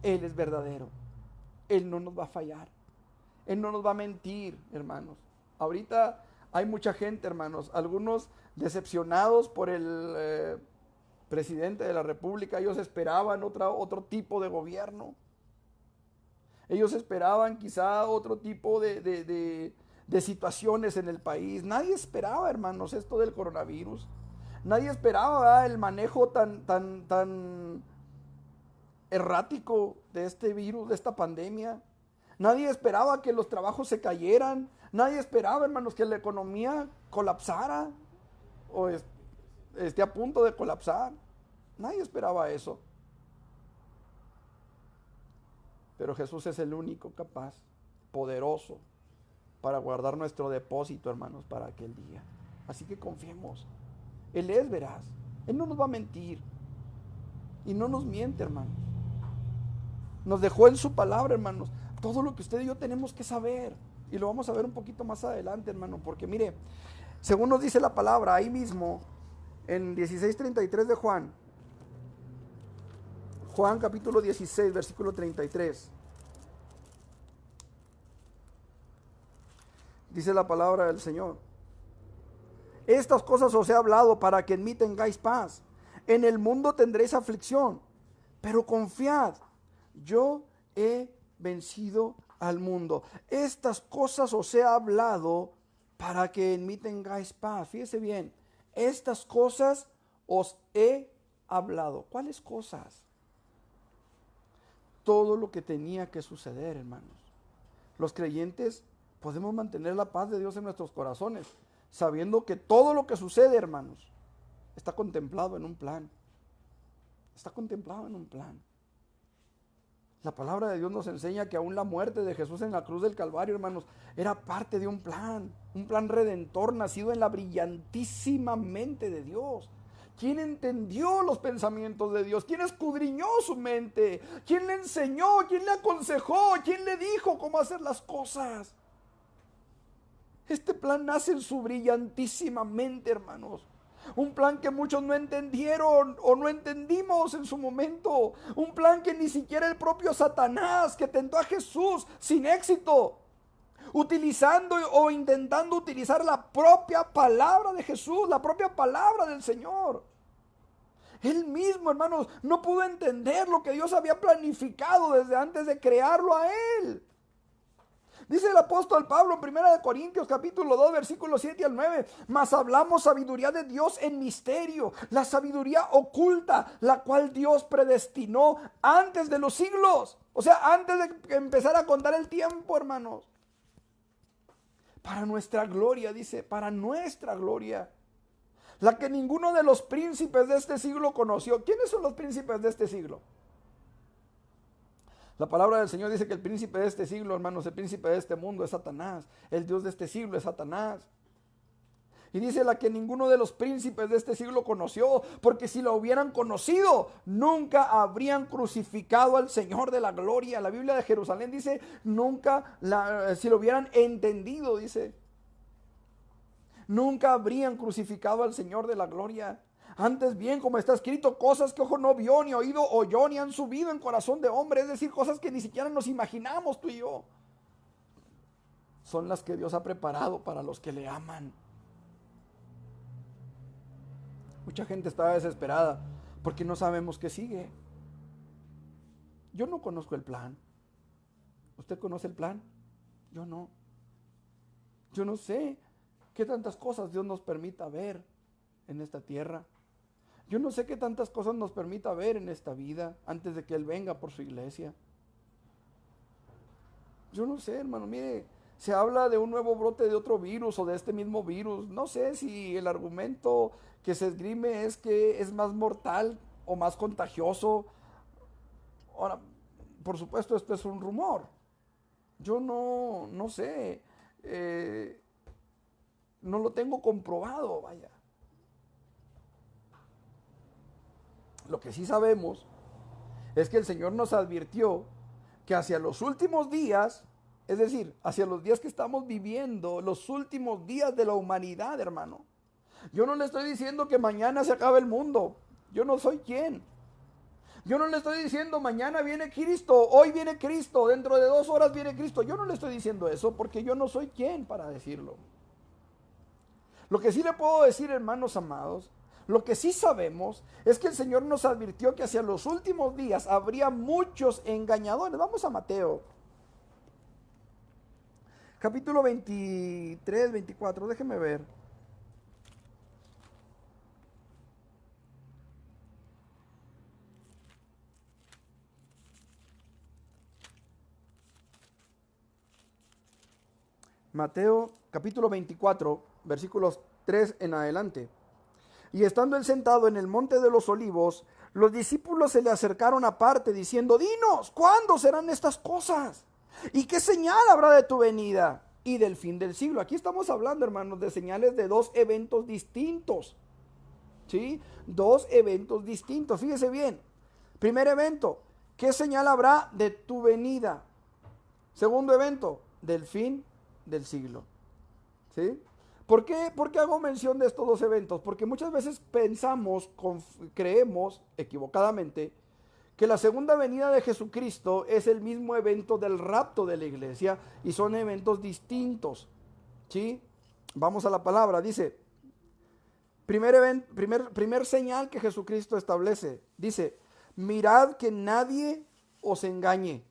Él es verdadero. Él no nos va a fallar. Él no nos va a mentir, hermanos. Ahorita hay mucha gente, hermanos, algunos decepcionados por el presidente de la República. Ellos esperaban otro tipo de gobierno. Ellos esperaban quizá otro tipo de situaciones en el país. Nadie esperaba, hermanos, esto del coronavirus. Nadie esperaba, ¿verdad?, el manejo tan errático de este virus, de esta pandemia. Nadie esperaba que los trabajos se cayeran. Nadie esperaba, hermanos, que la economía colapsara o esté a punto de colapsar. Nadie esperaba eso. Pero Jesús es el único capaz, poderoso, para guardar nuestro depósito, hermanos, para aquel día. Así que confiemos. Él es veraz. Él no nos va a mentir. Y no nos miente, hermanos. Nos dejó en su palabra, hermanos, todo lo que usted y yo tenemos que saber. Y lo vamos a ver un poquito más adelante, hermano. Porque mire, según nos dice la palabra, ahí mismo, en 16:33 de Juan Juan capítulo 16, versículo 33. Dice la palabra del Señor: estas cosas os he hablado para que en mí tengáis paz. En el mundo tendréis aflicción, pero confiad, yo he vencido al mundo. Estas cosas os he hablado para que en mí tengáis paz. Fíjese bien, estas cosas os he hablado. ¿Cuáles cosas? Todo lo que tenía que suceder, hermanos. Los creyentes podemos mantener la paz de Dios en nuestros corazones, sabiendo que todo lo que sucede, hermanos, está contemplado en un plan. Está contemplado en un plan. La palabra de Dios nos enseña que aún la muerte de Jesús en la cruz del Calvario, hermanos, era parte de un plan redentor nacido en la brillantísima mente de Dios. ¿Quién entendió los pensamientos de Dios? ¿Quién escudriñó su mente? ¿Quién le enseñó? ¿Quién le aconsejó? ¿Quién le dijo cómo hacer las cosas? Este plan nace en su brillantísima mente, hermanos. Un plan que muchos no entendieron o no entendimos en su momento. Un plan que ni siquiera el propio Satanás, que tentó a Jesús sin éxito, utilizando o intentando utilizar la propia palabra de Jesús, la propia palabra del Señor. Él mismo, hermanos, no pudo entender lo que Dios había planificado desde antes de crearlo a él. Dice el apóstol Pablo en 1 Corintios capítulo 2 versículos 7 al 9: mas hablamos sabiduría de Dios en misterio, la sabiduría oculta, la cual Dios predestinó antes de los siglos. O sea, antes de empezar a contar el tiempo, hermanos. Para nuestra gloria, dice, para nuestra gloria. La que ninguno de los príncipes de este siglo conoció. ¿Quiénes son los príncipes de este siglo? La palabra del Señor dice que el príncipe de este siglo, hermanos, el príncipe de este mundo es Satanás. El Dios de este siglo es Satanás. Y dice la que ninguno de los príncipes de este siglo conoció, porque si lo hubieran conocido, nunca habrían crucificado al Señor de la gloria. La Biblia de Jerusalén dice, nunca, si lo hubieran entendido, dice, nunca habrían crucificado al Señor de la gloria. Antes bien, como está escrito, cosas que ojo no vio, ni oído oyó, ni han subido en corazón de hombre, es decir, cosas que ni siquiera nos imaginamos tú y yo, son las que Dios ha preparado para los que le aman. Mucha gente está desesperada porque no sabemos qué sigue. Yo no conozco el plan. ¿Usted conoce el plan? Yo no. Yo no sé qué tantas cosas Dios nos permita ver en esta tierra. Yo no sé qué tantas cosas nos permita ver en esta vida antes de que Él venga por su iglesia. Yo no sé, hermano, mire, se habla de un nuevo brote de otro virus o de este mismo virus. No sé si el argumento que se esgrime es que es más mortal o más contagioso. Ahora, por supuesto, esto es un rumor. Yo no sé, no lo tengo comprobado, vaya. Lo que sí sabemos es que el Señor nos advirtió que hacia los últimos días, es decir, hacia los días que estamos viviendo, los últimos días de la humanidad, hermano. Yo no le estoy diciendo que mañana se acabe el mundo. Yo no soy quien. Yo no le estoy diciendo mañana viene Cristo, hoy viene Cristo, dentro de 2 horas viene Cristo. Yo no le estoy diciendo eso porque yo no soy quien para decirlo. Lo que sí le puedo decir, hermanos amados, lo que sí sabemos es que el Señor nos advirtió que hacia los últimos días habría muchos engañadores. Vamos a Mateo, capítulo 23, 24, déjeme ver. Mateo, capítulo 24, versículos 3 en adelante. Y estando él sentado en el monte de los olivos, los discípulos se le acercaron aparte diciendo: dinos, ¿cuándo serán estas cosas? ¿Y qué señal habrá de tu venida y del fin del siglo? Aquí estamos hablando, hermanos, de señales de 2 eventos distintos. ¿Sí? 2 eventos distintos. Fíjese bien. Primer evento, ¿qué señal habrá de tu venida? Segundo evento, del fin del siglo. ¿Sí? ¿Por qué hago mención de estos 2 eventos? Porque muchas veces pensamos, creemos equivocadamente, que la segunda venida de Jesucristo es el mismo evento del rapto de la iglesia y son eventos distintos. ¿Sí? Vamos a la palabra, dice, primer señal que Jesucristo establece, dice, mirad que nadie os engañe,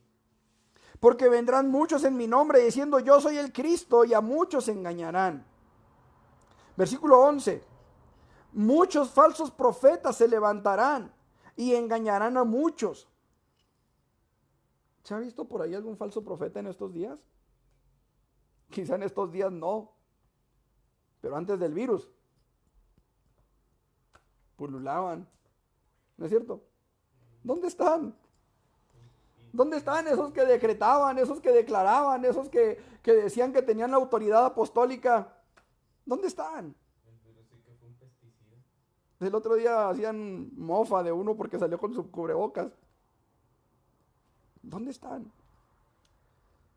porque vendrán muchos en mi nombre diciendo yo soy el Cristo y a muchos engañarán. Versículo 11, muchos falsos profetas se levantarán y engañarán a muchos. ¿Se ha visto por ahí algún falso profeta en estos días? Quizá en estos días no, pero antes del virus pululaban, ¿no es cierto? ¿Dónde están? ¿Dónde están esos que decretaban, esos que declaraban, esos que decían que tenían la autoridad apostólica? ¿Dónde están? El otro día hacían mofa de uno porque salió con su cubrebocas. ¿Dónde están?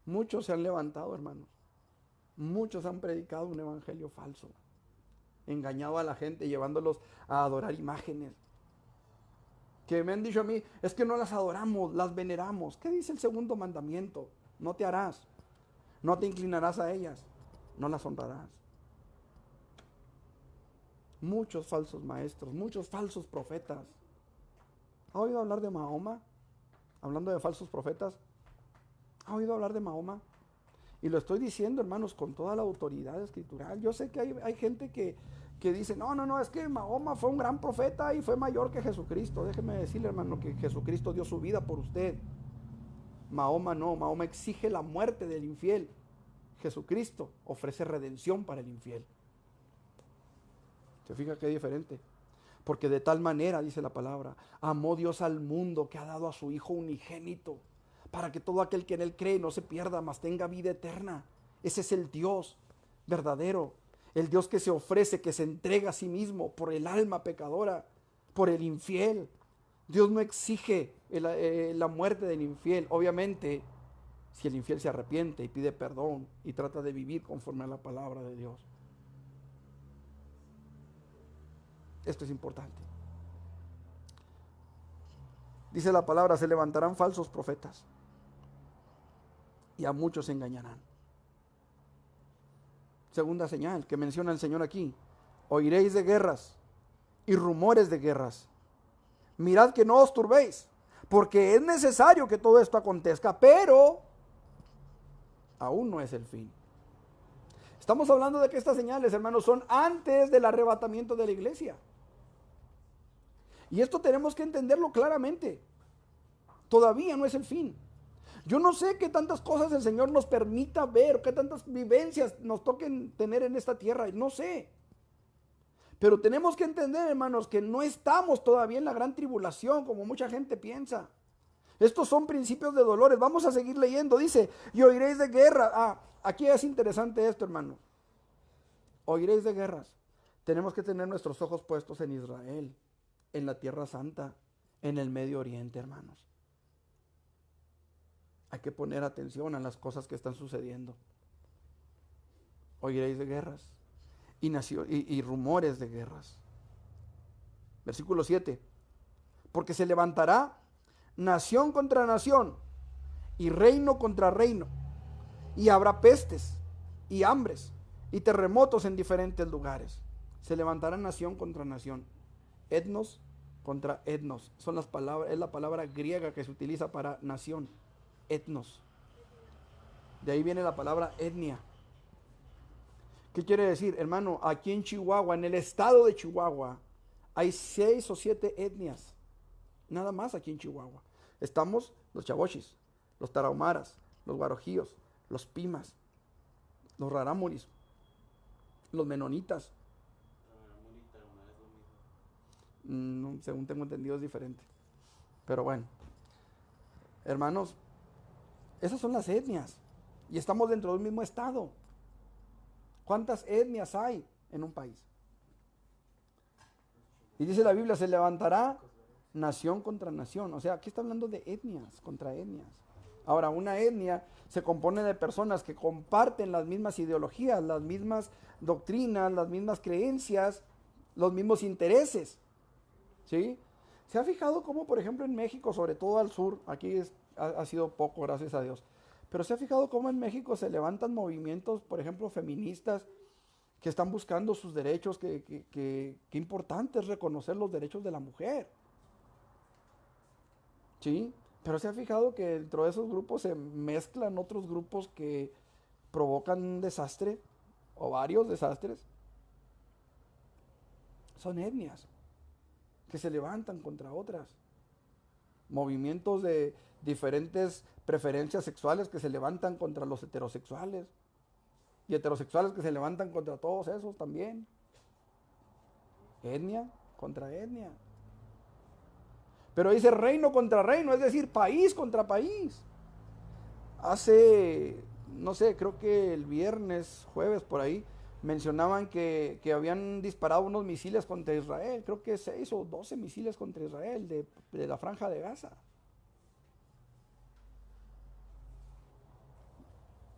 Muchos se han levantado, hermanos. Muchos han predicado un evangelio falso, engañado a la gente, llevándolos a adorar imágenes. Que me han dicho a mí, es que no las adoramos, las veneramos. ¿Qué dice el segundo mandamiento? No te harás, no te inclinarás a ellas, no las honrarás. Muchos falsos maestros, muchos falsos profetas. ¿Ha oído hablar de Mahoma? Hablando de falsos profetas. ¿Ha oído hablar de Mahoma? Y lo estoy diciendo, hermanos, con toda la autoridad escritural. Yo sé que hay gente que dice, no, es que Mahoma fue un gran profeta y fue mayor que Jesucristo. Déjeme decirle, hermano, que Jesucristo dio su vida por usted. Mahoma no, Mahoma exige la muerte del infiel. Jesucristo ofrece redención para el infiel. ¿Se fija qué diferente? Porque de tal manera, dice la palabra, amó Dios al mundo que ha dado a su Hijo unigénito, para que todo aquel que en él cree no se pierda, mas tenga vida eterna. Ese es el Dios verdadero, el Dios que se ofrece, que se entrega a sí mismo por el alma pecadora, por el infiel. Dios no exige la muerte del infiel. Obviamente, si el infiel se arrepiente y pide perdón y trata de vivir conforme a la palabra de Dios. Esto es importante. Dice la palabra, se levantarán falsos profetas y a muchos se engañarán. Segunda señal que menciona el Señor aquí, oiréis de guerras y rumores de guerras. Mirad que no os turbéis, porque es necesario que todo esto acontezca, pero aún no es el fin. Estamos hablando de que estas señales, hermanos, son antes del arrebatamiento de la iglesia. Y esto tenemos que entenderlo claramente. Todavía no es el fin. Yo no sé qué tantas cosas el Señor nos permita ver, qué tantas vivencias nos toquen tener en esta tierra, no sé. Pero tenemos que entender, hermanos, que no estamos todavía en la gran tribulación, como mucha gente piensa. Estos son principios de dolores. Vamos a seguir leyendo. Dice, y oiréis de guerra. Aquí es interesante esto, hermano. Oiréis de guerras. Tenemos que tener nuestros ojos puestos en Israel, en la Tierra Santa, en el Medio Oriente, hermanos. Hay que poner atención a las cosas que están sucediendo. Oiréis de guerras y rumores de guerras. Versículo 7. Porque se levantará nación contra nación y reino contra reino, y habrá pestes y hambres y terremotos en diferentes lugares. Se levantará nación contra nación, etnos contra etnos. Son las palabras, es la palabra griega que se utiliza para nación, etnos. De ahí viene la palabra etnia. ¿Qué quiere decir, hermano? Aquí en Chihuahua, en el estado de Chihuahua, hay 6 o 7 etnias. Nada más aquí en Chihuahua. Estamos los chavochis, los tarahumaras, los guarojíos, los pimas, los rarámuris, los menonitas. No, según tengo entendido es diferente. Pero bueno, hermanos, esas son las etnias. Y estamos dentro del mismo estado. ¿Cuántas etnias hay en un país? Y dice la Biblia, se levantará nación contra nación. O sea, aquí está hablando de etnias contra etnias. Ahora, una etnia se compone de personas que comparten las mismas ideologías, las mismas doctrinas, las mismas creencias, los mismos intereses. ¿Sí? ¿Se ha fijado cómo, por ejemplo, en México, sobre todo al sur, aquí ha sido poco, gracias a Dios, pero se ha fijado cómo en México se levantan movimientos, por ejemplo, feministas, que están buscando sus derechos, que importante es reconocer los derechos de la mujer? ¿Sí? Pero se ha fijado que dentro de esos grupos se mezclan otros grupos que provocan un desastre o varios desastres. Son etnias que se levantan contra otras. Movimientos de diferentes preferencias sexuales que se levantan contra los heterosexuales. Y heterosexuales que se levantan contra todos esos también. Etnia contra etnia. Pero dice reino contra reino, es decir, país contra país. Hace, no sé, creo que el viernes, jueves, por ahí, mencionaban que habían disparado unos misiles contra Israel. Creo que 6 o 12 misiles contra Israel de la Franja de Gaza.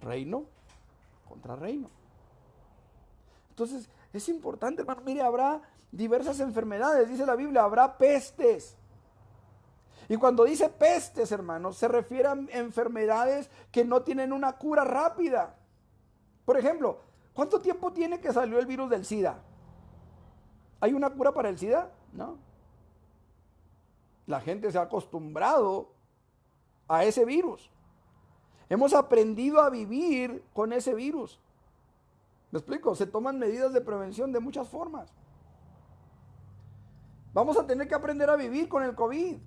Reino contra reino. Entonces, es importante, hermano. Mire, habrá diversas enfermedades, dice la Biblia, habrá pestes. Y cuando dice pestes, hermanos, se refiere a enfermedades que no tienen una cura rápida. Por ejemplo, ¿cuánto tiempo tiene que salió el virus del SIDA? ¿Hay una cura para el SIDA? No. La gente se ha acostumbrado a ese virus. Hemos aprendido a vivir con ese virus. ¿Me explico? Se toman medidas de prevención de muchas formas. Vamos a tener que aprender a vivir con el COVID.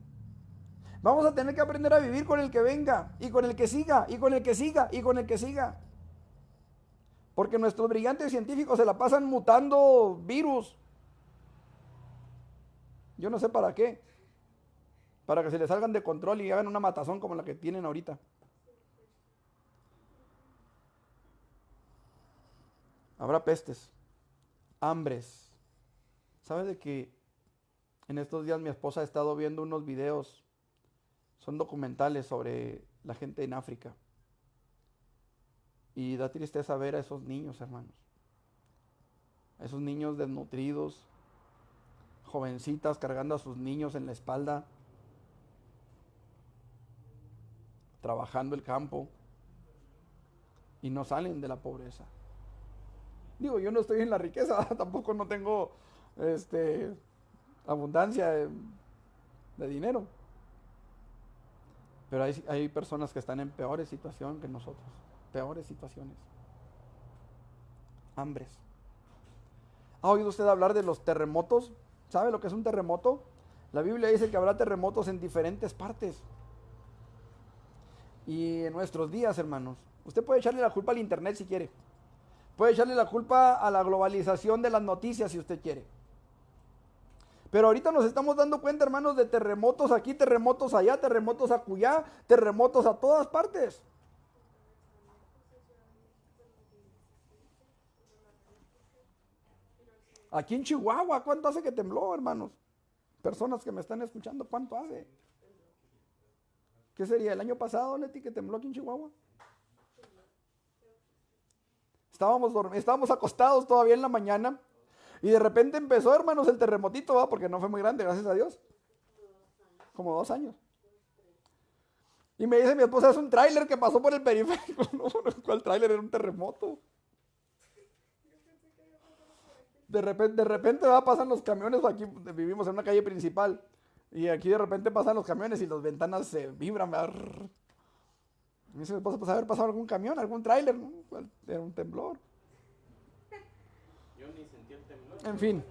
Vamos a tener que aprender a vivir con el que venga, y con el que siga, y con el que siga, y con el que siga. Porque nuestros brillantes científicos se la pasan mutando virus. Yo no sé para qué. Para que se les salgan de control y hagan una matazón como la que tienen ahorita. Habrá pestes, hambres. ¿Sabes de que en estos días mi esposa ha estado viendo unos videos? Son documentales sobre la gente en África. Y da tristeza ver a esos niños, hermanos. A esos niños desnutridos, jovencitas cargando a sus niños en la espalda, trabajando el campo, y no salen de la pobreza. Digo, yo no estoy en la riqueza, tampoco no tengo abundancia de dinero. Pero hay personas que están en peores situaciones que nosotros. Peores situaciones. Hambres. ¿Ha oído usted hablar de los terremotos? ¿Sabe lo que es un terremoto? La Biblia dice que habrá terremotos en diferentes partes. Y en nuestros días, hermanos, usted puede echarle la culpa al internet si quiere. Puede echarle la culpa a la globalización de las noticias si usted quiere. Pero ahorita nos estamos dando cuenta, hermanos, de terremotos aquí, terremotos allá, terremotos acullá, terremotos a todas partes. Aquí en Chihuahua, ¿cuánto hace que tembló, hermanos? Personas que me están escuchando, ¿cuánto hace? ¿Qué sería? ¿El año pasado, Leti, que tembló aquí en Chihuahua? Estábamos acostados todavía en la mañana y de repente empezó, hermanos, el terremotito, ¿va? Porque no fue muy grande, gracias a Dios. Como 2 años. Y me dice mi esposa, es un tráiler que pasó por el periférico. No, ¿cuál tráiler? Era un terremoto. De repente pasan los camiones, aquí vivimos en una calle principal, y aquí de repente pasan los camiones y las ventanas se vibran. Me dice mi esposa, pues haber pasado algún camión, algún tráiler, ¿no? Era un temblor. Yo ni sentí el temblor. En fin.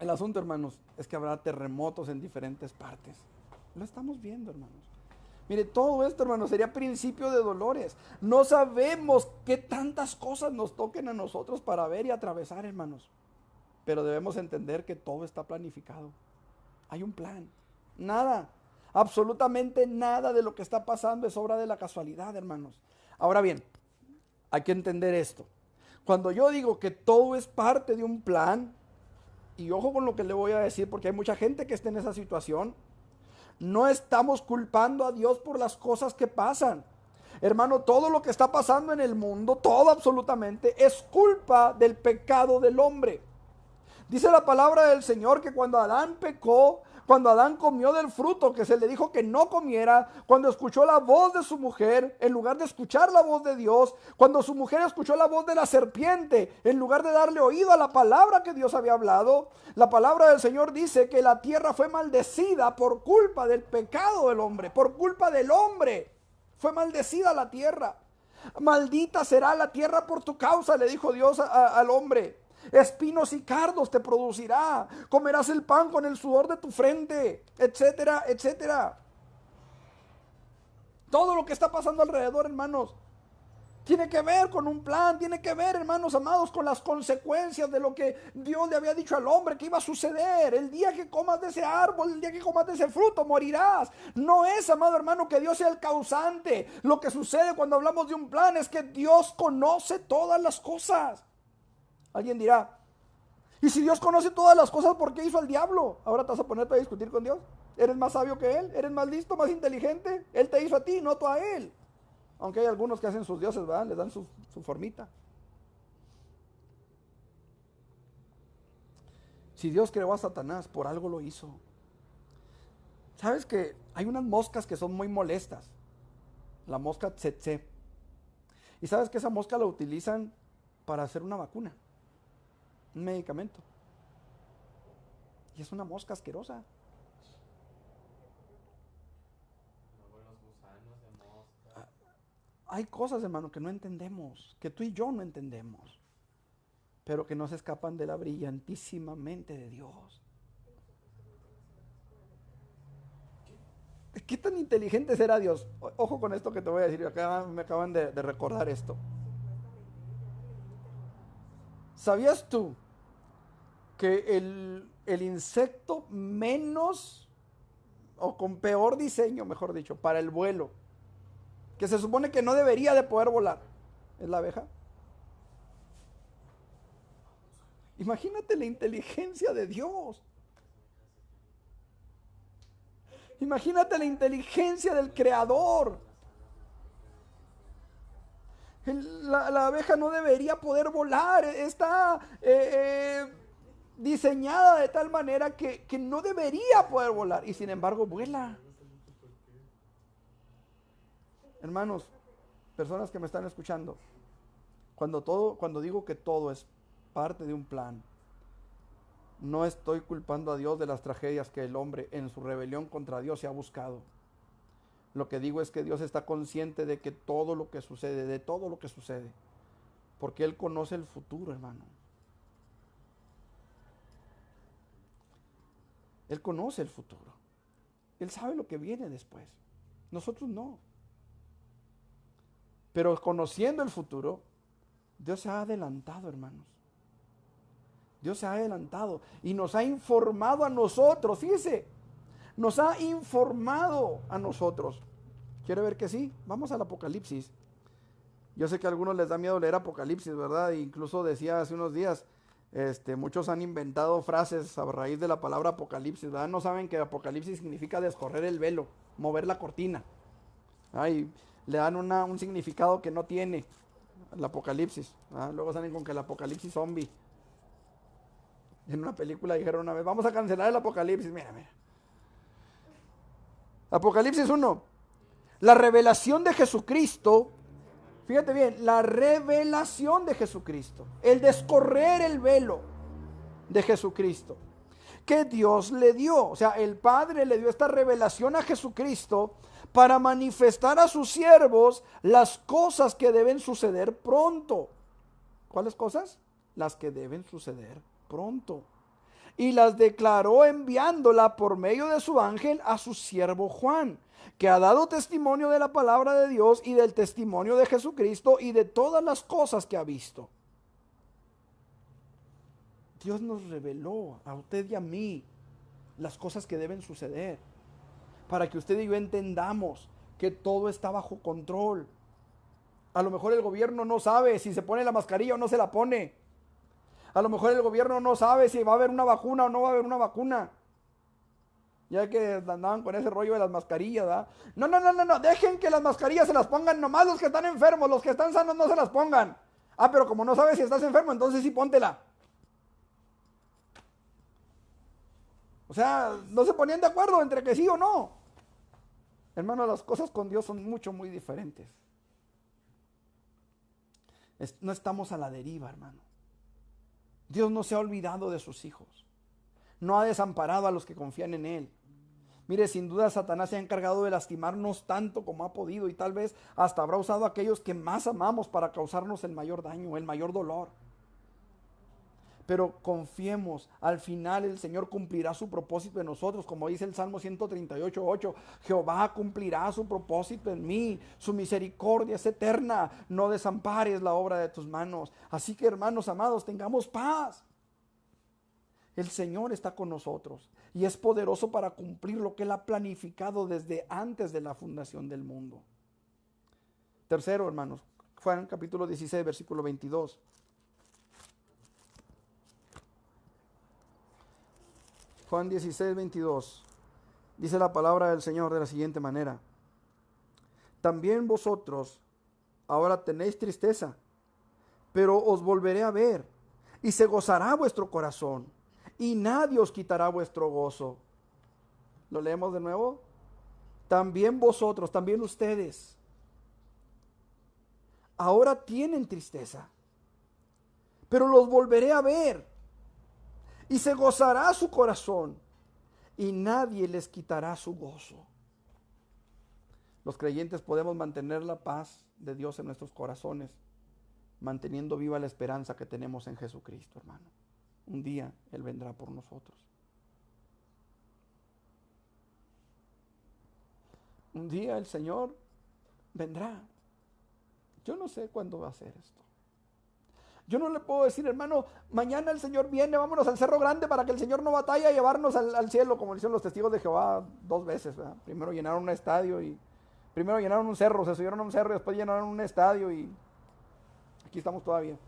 El asunto, hermanos, es que habrá terremotos en diferentes partes. Lo estamos viendo, hermanos. Mire, todo esto, hermanos, sería principio de dolores. No sabemos qué tantas cosas nos toquen a nosotros para ver y atravesar, hermanos. Pero debemos entender que todo está planificado. Hay un plan. Nada, absolutamente nada de lo que está pasando es obra de la casualidad, hermanos. Ahora bien, hay que entender esto. Cuando yo digo que todo es parte de un plan, y ojo con lo que le voy a decir, porque hay mucha gente que está en esa situación, no estamos culpando a Dios por las cosas que pasan. Hermano, todo lo que está pasando en el mundo, todo absolutamente, es culpa del pecado del hombre. Dice la palabra del Señor que cuando Adán pecó, cuando Adán comió del fruto que se le dijo que no comiera, cuando escuchó la voz de su mujer, en lugar de escuchar la voz de Dios, cuando su mujer escuchó la voz de la serpiente, en lugar de darle oído a la palabra que Dios había hablado, la palabra del Señor dice que la tierra fue maldecida por culpa del pecado del hombre, por culpa del hombre. Fue maldecida la tierra. Maldita será la tierra por tu causa, le dijo Dios al hombre. Espinos y cardos te producirá, comerás el pan con el sudor de tu frente, etcétera, etcétera. Todo lo que está pasando alrededor, hermanos, tiene que ver con un plan, tiene que ver, hermanos amados, con las consecuencias de lo que Dios le había dicho al hombre que iba a suceder. El día que comas de ese árbol, el día que comas de ese fruto, morirás. No es, amado hermano, que Dios sea el causante. Lo que sucede cuando hablamos de un plan es que Dios conoce todas las cosas. Alguien dirá, y si Dios conoce todas las cosas, ¿por qué hizo al diablo? Ahora te vas a ponerte a discutir con Dios. ¿Eres más sabio que Él? ¿Eres más listo, más inteligente? Él te hizo a ti, no tú a Él. Aunque hay algunos que hacen sus dioses, ¿verdad? Les dan su formita. Si Dios creó a Satanás, por algo lo hizo. ¿Sabes que hay unas moscas que son muy molestas? La mosca tsetse. ¿Y sabes que esa mosca la utilizan para hacer una vacuna? Un medicamento. Y es una mosca asquerosa. Hay cosas, hermano, que no entendemos, que tú y yo no entendemos, pero que no se escapan de la brillantísima mente de Dios. ¿Qué tan inteligente será Dios? Ojo con esto que te voy a decir, acá me acaban de recordar esto. ¿Sabías tú que el insecto menos o con peor diseño, mejor dicho, para el vuelo, que se supone que no debería de poder volar, es la abeja? Imagínate la inteligencia de Dios. Imagínate la inteligencia del Creador. La abeja no debería poder volar, está diseñada de tal manera que no debería poder volar, y sin embargo vuela. Hermanos, personas que me están escuchando, cuando digo que todo es parte de un plan, no estoy culpando a Dios de las tragedias que el hombre en su rebelión contra Dios se ha buscado. Lo que digo es que Dios está consciente de que todo lo que sucede, de todo lo que sucede, porque Él conoce el futuro, hermano. Él conoce el futuro. Él sabe lo que viene después. Nosotros no. Pero conociendo el futuro, Dios se ha adelantado, hermanos. Dios se ha adelantado y nos ha informado a nosotros. Fíjese, nos ha informado a nosotros. ¿Quiere ver que sí? Vamos al Apocalipsis. Yo sé que a algunos les da miedo leer Apocalipsis, ¿verdad? E incluso decía hace unos días, muchos han inventado frases a raíz de la palabra Apocalipsis, ¿verdad? No saben que Apocalipsis significa descorrer el velo, mover la cortina. Y le dan un significado que no tiene el Apocalipsis. Luego salen con que el Apocalipsis zombie. En una película dijeron una vez, vamos a cancelar el Apocalipsis. Mira. Apocalipsis 1. La revelación de Jesucristo. Fíjate bien, la revelación de Jesucristo. El descorrer el velo de Jesucristo. Que Dios le dio. O sea, el Padre le dio esta revelación a Jesucristo para manifestar a sus siervos las cosas que deben suceder pronto. ¿Cuáles cosas? Las que deben suceder pronto. Y las declaró enviándola por medio de su ángel a su siervo Juan, que ha dado testimonio de la palabra de Dios y del testimonio de Jesucristo y de todas las cosas que ha visto. Dios nos reveló a usted y a mí las cosas que deben suceder, para que usted y yo entendamos que todo está bajo control. A lo mejor el gobierno no sabe si se pone la mascarilla o no se la pone. A lo mejor el gobierno no sabe si va a haber una vacuna o no va a haber una vacuna. Ya que andaban con ese rollo de las mascarillas, ¿verdad? No, dejen que las mascarillas se las pongan nomás los que están enfermos, los que están sanos no se las pongan. Pero como no sabes si estás enfermo, entonces sí póntela. O sea, no se ponían de acuerdo entre que sí o no. Hermano, las cosas con Dios son muy diferentes. No estamos a la deriva, hermano. Dios no se ha olvidado de sus hijos. No ha desamparado a los que confían en Él. Mire, sin duda Satanás se ha encargado de lastimarnos tanto como ha podido y tal vez hasta habrá usado a aquellos que más amamos para causarnos el mayor daño, el mayor dolor. Pero confiemos, al final el Señor cumplirá su propósito en nosotros, como dice el Salmo 138:8. Jehová cumplirá su propósito en mí, su misericordia es eterna, no desampares la obra de tus manos. Así que, hermanos amados, tengamos paz. El Señor está con nosotros y es poderoso para cumplir lo que Él ha planificado desde antes de la fundación del mundo. Tercero, hermanos, Juan capítulo 16, versículo 22. Juan 16, 22. Dice la palabra del Señor de la siguiente manera: también vosotros ahora tenéis tristeza, pero os volveré a ver, y se gozará vuestro corazón, y nadie os quitará vuestro gozo. ¿Lo leemos de nuevo? También vosotros, también ustedes, ahora tienen tristeza, pero los volveré a ver, y se gozará su corazón, y nadie les quitará su gozo. Los creyentes podemos mantener la paz de Dios en nuestros corazones, manteniendo viva la esperanza que tenemos en Jesucristo, hermano. Un día Él vendrá por nosotros. Un día el Señor vendrá. Yo no sé cuándo va a ser esto. Yo no le puedo decir, hermano, mañana el Señor viene, vámonos al Cerro Grande para que el Señor no batalle a llevarnos al cielo, como hicieron los testigos de Jehová 2 veces, ¿verdad? Primero llenaron un estadio y primero llenaron un cerro, se subieron a un cerro y después llenaron un estadio y aquí estamos todavía.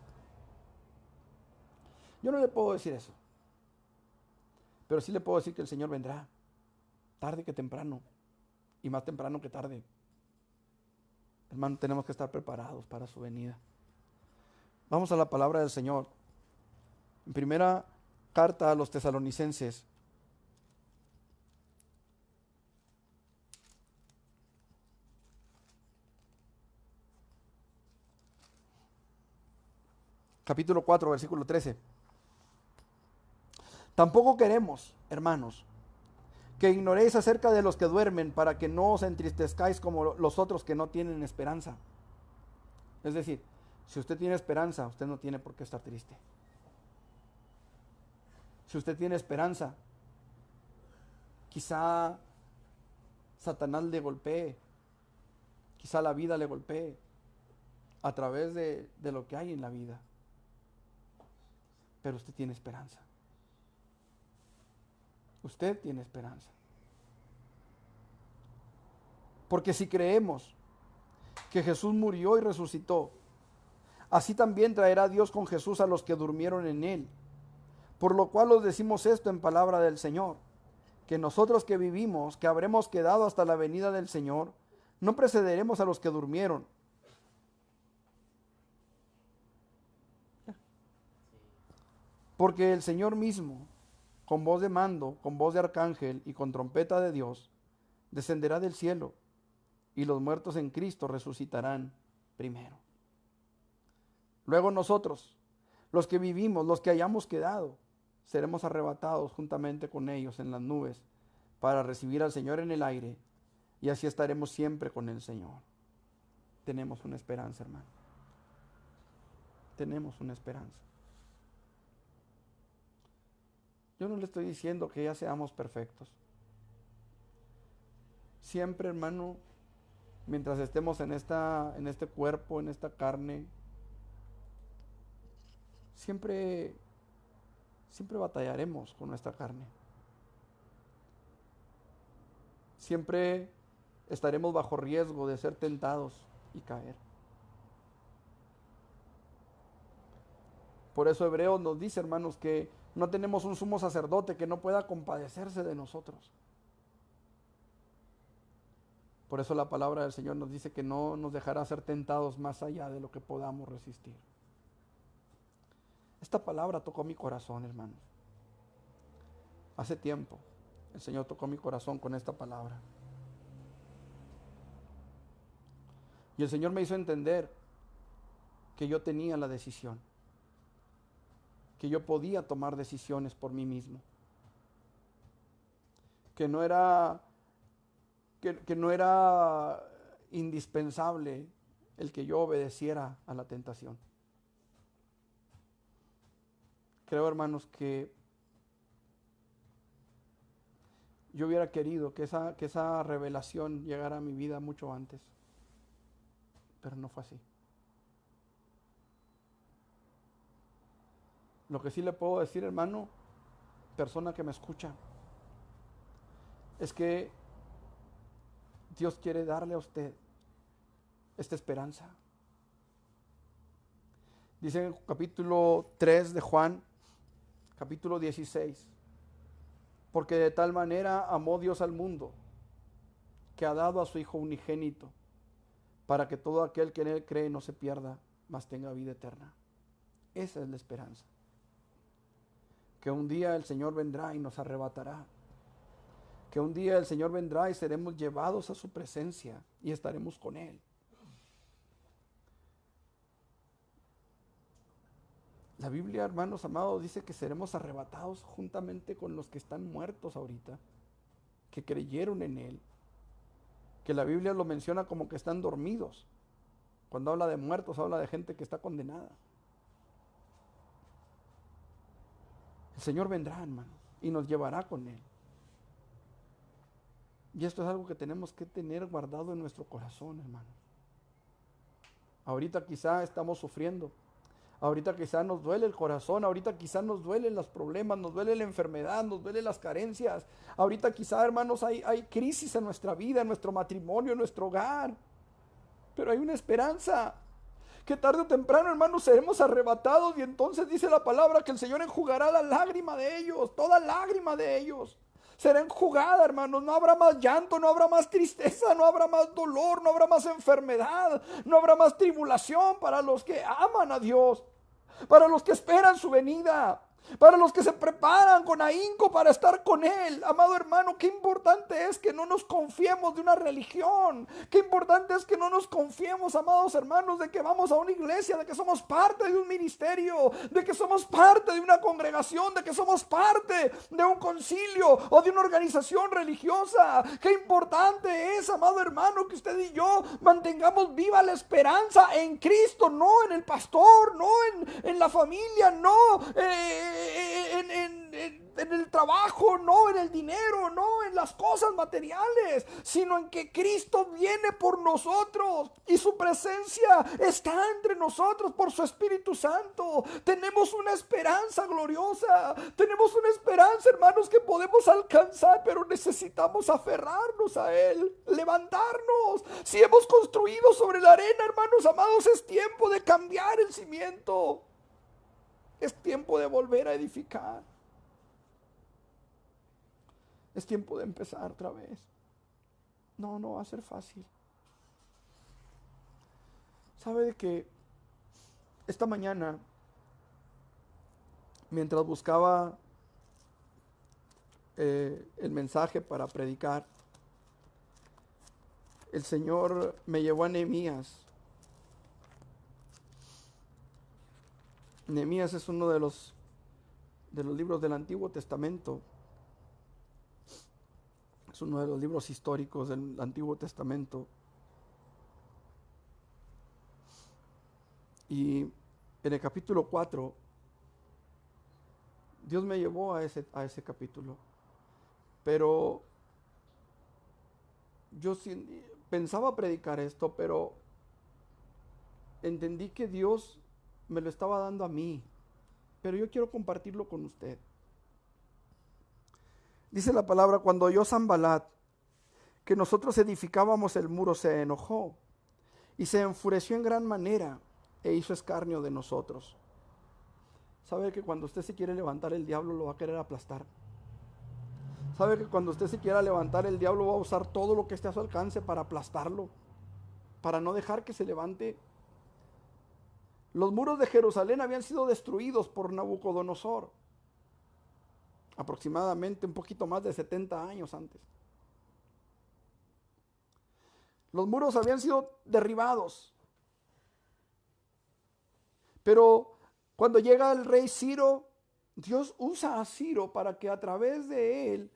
Yo no le puedo decir eso, pero sí le puedo decir que el Señor vendrá, tarde que temprano, y más temprano que tarde. Hermano, tenemos que estar preparados para su venida. Vamos a la palabra del Señor. En primera carta a los tesalonicenses, capítulo 4, versículo 13. Tampoco queremos, hermanos, que ignoréis acerca de los que duermen, para que no os entristezcáis como los otros que no tienen esperanza. Es decir, si usted tiene esperanza, usted no tiene por qué estar triste. Si usted tiene esperanza, quizá Satanás le golpee, quizá la vida le golpee a través de lo que hay en la vida. Pero usted tiene esperanza. Usted tiene esperanza. Porque si creemos que Jesús murió y resucitó, así también traerá Dios con Jesús a los que durmieron en Él. Por lo cual os decimos esto en palabra del Señor, que nosotros que vivimos, que habremos quedado hasta la venida del Señor, no precederemos a los que durmieron. Porque el Señor mismo, con voz de mando, con voz de arcángel y con trompeta de Dios, descenderá del cielo, y los muertos en Cristo resucitarán primero. Luego nosotros, los que vivimos, los que hayamos quedado, seremos arrebatados juntamente con ellos en las nubes para recibir al Señor en el aire, y así estaremos siempre con el Señor. Tenemos una esperanza, hermano. Tenemos una esperanza. Yo no le estoy diciendo que ya seamos perfectos. Siempre, hermano, mientras estemos en este cuerpo, en esta carne, siempre batallaremos con nuestra carne. Siempre estaremos bajo riesgo de ser tentados y caer. Por eso Hebreos nos dice, hermanos, que no tenemos un sumo sacerdote que no pueda compadecerse de nosotros. Por eso la palabra del Señor nos dice que no nos dejará ser tentados más allá de lo que podamos resistir. Esta palabra tocó mi corazón, hermanos. Hace tiempo, El Señor tocó mi corazón con esta palabra. Y el Señor me hizo entender que yo tenía la decisión, que yo podía tomar decisiones por mí mismo, que no era indispensable el que yo obedeciera a la tentación. Creo, hermanos, que yo hubiera querido que esa revelación llegara a mi vida mucho antes, pero no fue así. Lo que sí le puedo decir, hermano, persona que me escucha, es que Dios quiere darle a usted esta esperanza. Dice en el capítulo 3 de Juan, capítulo 16, porque de tal manera amó Dios al mundo, que ha dado a su Hijo unigénito, para que todo aquel que en Él cree no se pierda, mas tenga vida eterna. Esa es la esperanza. Que un día el Señor vendrá y nos arrebatará. Que un día el Señor vendrá y seremos llevados a su presencia y estaremos con Él. La Biblia, hermanos amados, dice que seremos arrebatados juntamente con los que están muertos ahorita, que creyeron en Él. Que la Biblia lo menciona como que están dormidos. Cuando habla de muertos, habla de gente que está condenada. El Señor vendrá, hermanos, y nos llevará con Él. Y esto es algo que tenemos que tener guardado en nuestro corazón, hermanos. Ahorita quizá estamos sufriendo. Ahorita quizá nos duele el corazón, ahorita quizá nos duelen los problemas, nos duele la enfermedad, nos duelen las carencias. Ahorita quizá, hermanos, hay crisis en nuestra vida, en nuestro matrimonio, en nuestro hogar. Pero hay una esperanza, que tarde o temprano, hermanos, seremos arrebatados y entonces dice la palabra que el Señor enjugará la lágrima de ellos, toda lágrima de ellos. Será enjugada, hermanos, no habrá más llanto, no habrá más tristeza, no habrá más dolor, no habrá más enfermedad, no habrá más tribulación para los que aman a Dios, para los que esperan su venida, para los que se preparan con ahínco para estar con Él. Amado hermano, qué importante es que no nos confiemos de una religión, qué importante es que no nos confiemos, amados hermanos, de que vamos a una iglesia, de que somos parte de un ministerio, de que somos parte de una congregación, de que somos parte de un concilio o de una organización religiosa. Qué importante es, amado hermano, que usted y yo mantengamos viva la esperanza en Cristo, no en el pastor, no en la familia, no en el trabajo, no en el dinero, no en las cosas materiales, sino en que Cristo viene por nosotros y su presencia está entre nosotros por su Espíritu Santo. Tenemos una esperanza gloriosa, tenemos una esperanza, hermanos, que podemos alcanzar, pero necesitamos aferrarnos a Él, levantarnos. Si hemos construido sobre la arena, hermanos amados, es tiempo de cambiar el cimiento. Es tiempo de volver a edificar. Es tiempo de empezar otra vez. No va a ser fácil. ¿Sabe de que esta mañana, mientras buscaba el mensaje para predicar, el Señor me llevó a Nehemías? Nehemías es uno de los libros del Antiguo Testamento. Es uno de los libros históricos del Antiguo Testamento. Y en el capítulo 4, Dios me llevó a ese capítulo. Pero yo pensaba predicar esto, pero entendí que Dios me lo estaba dando a mí, pero yo quiero compartirlo con usted. Dice la palabra: cuando oyó Sanbalat que nosotros edificábamos el muro, se enojó y se enfureció en gran manera e hizo escarnio de nosotros. ¿Sabe que cuando usted se quiere levantar, el diablo lo va a querer aplastar? ¿Sabe que cuando usted se quiera levantar, el diablo va a usar todo lo que esté a su alcance para aplastarlo, para no dejar que se levante? Los muros de Jerusalén habían sido destruidos por Nabucodonosor. aproximadamente un poquito más de 70 años antes. Los muros habían sido derribados, pero cuando llega el rey Ciro, Dios usa a Ciro para que a través de él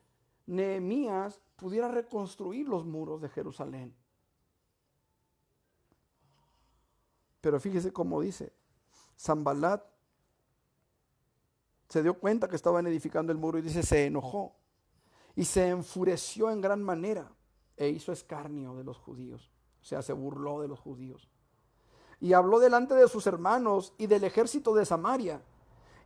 Nehemías pudiera reconstruir los muros de Jerusalén. Pero fíjese cómo dice, Sanballat se dio cuenta que estaban edificando el muro y dice, se enojó y se enfureció en gran manera e hizo escarnio de los judíos, o sea, se burló de los judíos. Y habló delante de sus hermanos y del ejército de Samaria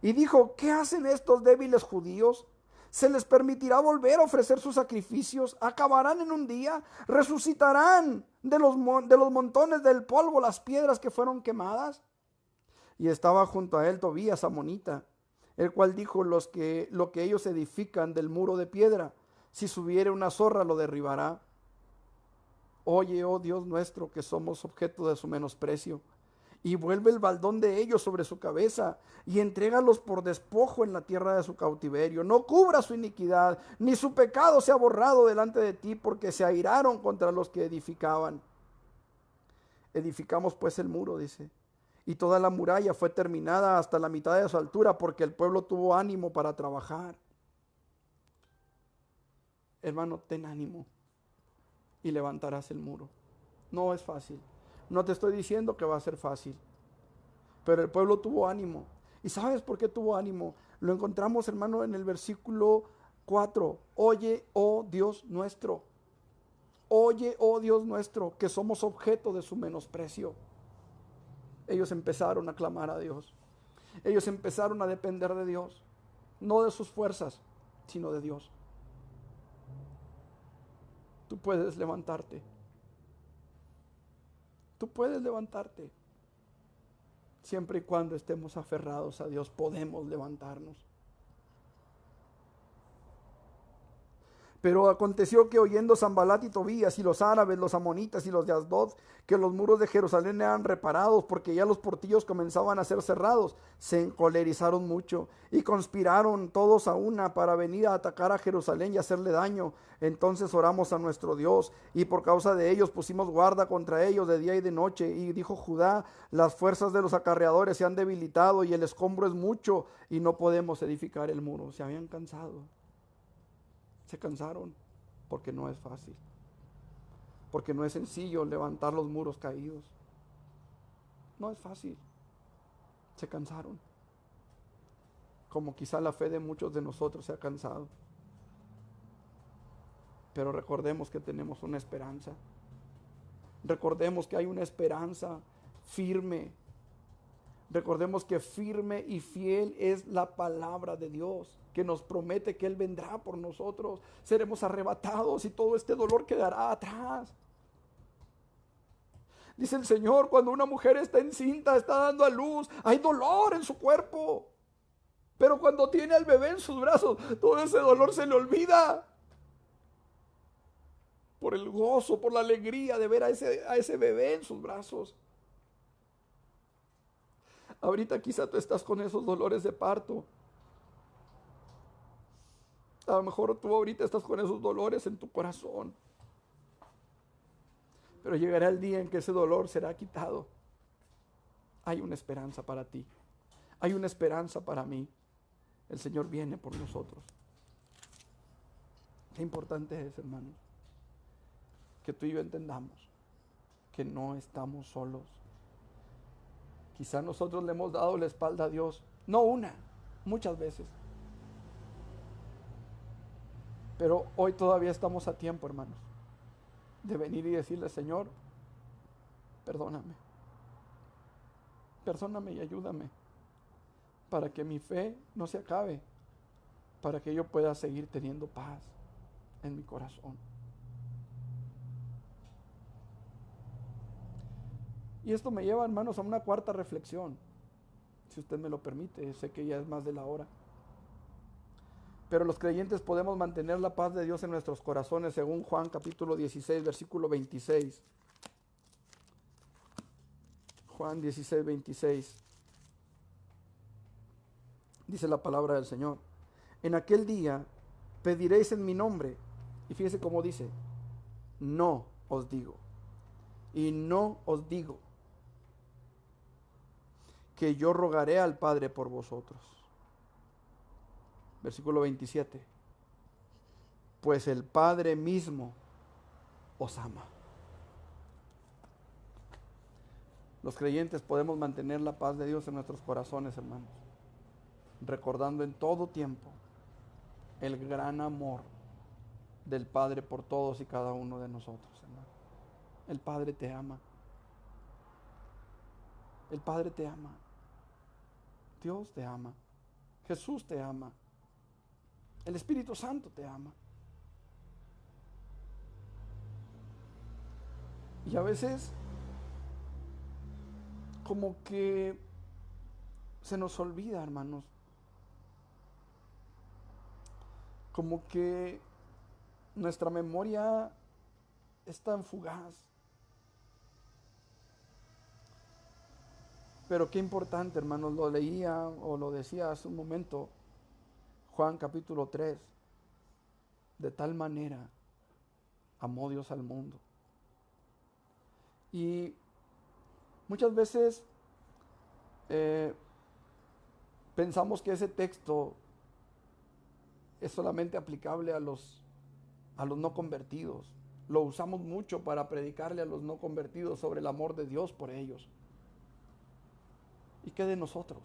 y dijo, ¿qué hacen estos débiles judíos? ¿Se les permitirá volver a ofrecer sus sacrificios? ¿Acabarán en un día? ¿Resucitarán de los montones del polvo las piedras que fueron quemadas? Y estaba junto a él Tobías amonita, el cual dijo, lo que ellos edifican del muro de piedra, si subiere una zorra lo derribará. Oye, oh Dios nuestro, que somos objeto de su menosprecio, y vuelve el baldón de ellos sobre su cabeza, y entrégalos por despojo en la tierra de su cautiverio. No cubra su iniquidad, ni su pecado sea borrado delante de ti, porque se airaron contra los que edificaban. Edificamos pues el muro, dice, y toda la muralla fue terminada hasta la mitad de su altura, porque el pueblo tuvo ánimo para trabajar. Hermano, ten ánimo y levantarás el muro. No es fácil. No te estoy diciendo que va a ser fácil, pero el pueblo tuvo ánimo. ¿Y sabes por qué tuvo ánimo? Lo encontramos, hermano, en el versículo 4. Oye, oh Dios nuestro. Oye, oh Dios nuestro, que somos objeto de su menosprecio. Ellos empezaron a clamar a Dios. Ellos empezaron a depender de Dios. No de sus fuerzas, sino de Dios. Tú puedes levantarte. Tú puedes levantarte. Siempre y cuando estemos aferrados a Dios, podemos levantarnos. Pero aconteció que oyendo Sanballat y Tobías y los árabes, los amonitas y los de Asdod, que los muros de Jerusalén eran reparados porque ya los portillos comenzaban a ser cerrados, se encolerizaron mucho y conspiraron todos a una para venir a atacar a Jerusalén y hacerle daño. Entonces oramos a nuestro Dios y por causa de ellos pusimos guarda contra ellos de día y de noche. Y dijo Judá, las fuerzas de los acarreadores se han debilitado y el escombro es mucho y no podemos edificar el muro. Se habían cansado. Se cansaron porque no es fácil, porque no es sencillo levantar los muros caídos. No es fácil. Se cansaron, como quizá la fe de muchos de nosotros se ha cansado. Pero recordemos que tenemos una esperanza. Recordemos que hay una esperanza firme. Recordemos que firme y fiel es la palabra de Dios, que nos promete que Él vendrá por nosotros. Seremos arrebatados y todo este dolor quedará atrás. Dice el Señor, cuando una mujer está encinta, está dando a luz, hay dolor en su cuerpo. Pero cuando tiene al bebé en sus brazos, todo ese dolor se le olvida. Por el gozo, por la alegría de ver a ese bebé en sus brazos. Ahorita quizá tú estás con esos dolores de parto. A lo mejor tú ahorita estás con esos dolores en tu corazón. Pero llegará el día en que ese dolor será quitado. Hay una esperanza para ti. Hay una esperanza para mí. El Señor viene por nosotros. Qué importante es, hermanos, que tú y yo entendamos que no estamos solos. Quizá nosotros le hemos dado la espalda a Dios, no una, muchas veces. Pero hoy todavía estamos a tiempo, hermanos, de venir y decirle, Señor, perdóname. Perdóname y ayúdame para que mi fe no se acabe, para que yo pueda seguir teniendo paz en mi corazón. Y esto me lleva, hermanos, a una cuarta reflexión, si usted me lo permite. Sé que ya es más de la hora. Pero los creyentes podemos mantener la paz de Dios en nuestros corazones, según Juan capítulo 16, versículo 26. Juan 16, 26. Dice la palabra del Señor. En aquel día pediréis en mi nombre. Y fíjese cómo dice, no os digo. Y no os digo que yo rogaré al Padre por vosotros. Versículo 27. Pues el Padre mismo os ama. Los creyentes podemos mantener la paz de Dios en nuestros corazones, hermanos, recordando en todo tiempo el gran amor del Padre por todos y cada uno de nosotros, hermano. El Padre te ama. El Padre te ama. Dios te ama. Jesús te ama. El Espíritu Santo te ama. Y a veces como que se nos olvida, hermanos. Como que nuestra memoria es tan fugaz. Pero qué importante, hermanos, lo leía o lo decía hace un momento, Juan capítulo 3. De tal manera amó Dios al mundo. Y muchas veces pensamos que ese texto es solamente aplicable a los no convertidos. Lo usamos mucho para predicarle a los no convertidos sobre el amor de Dios por ellos. ¿Y qué de nosotros?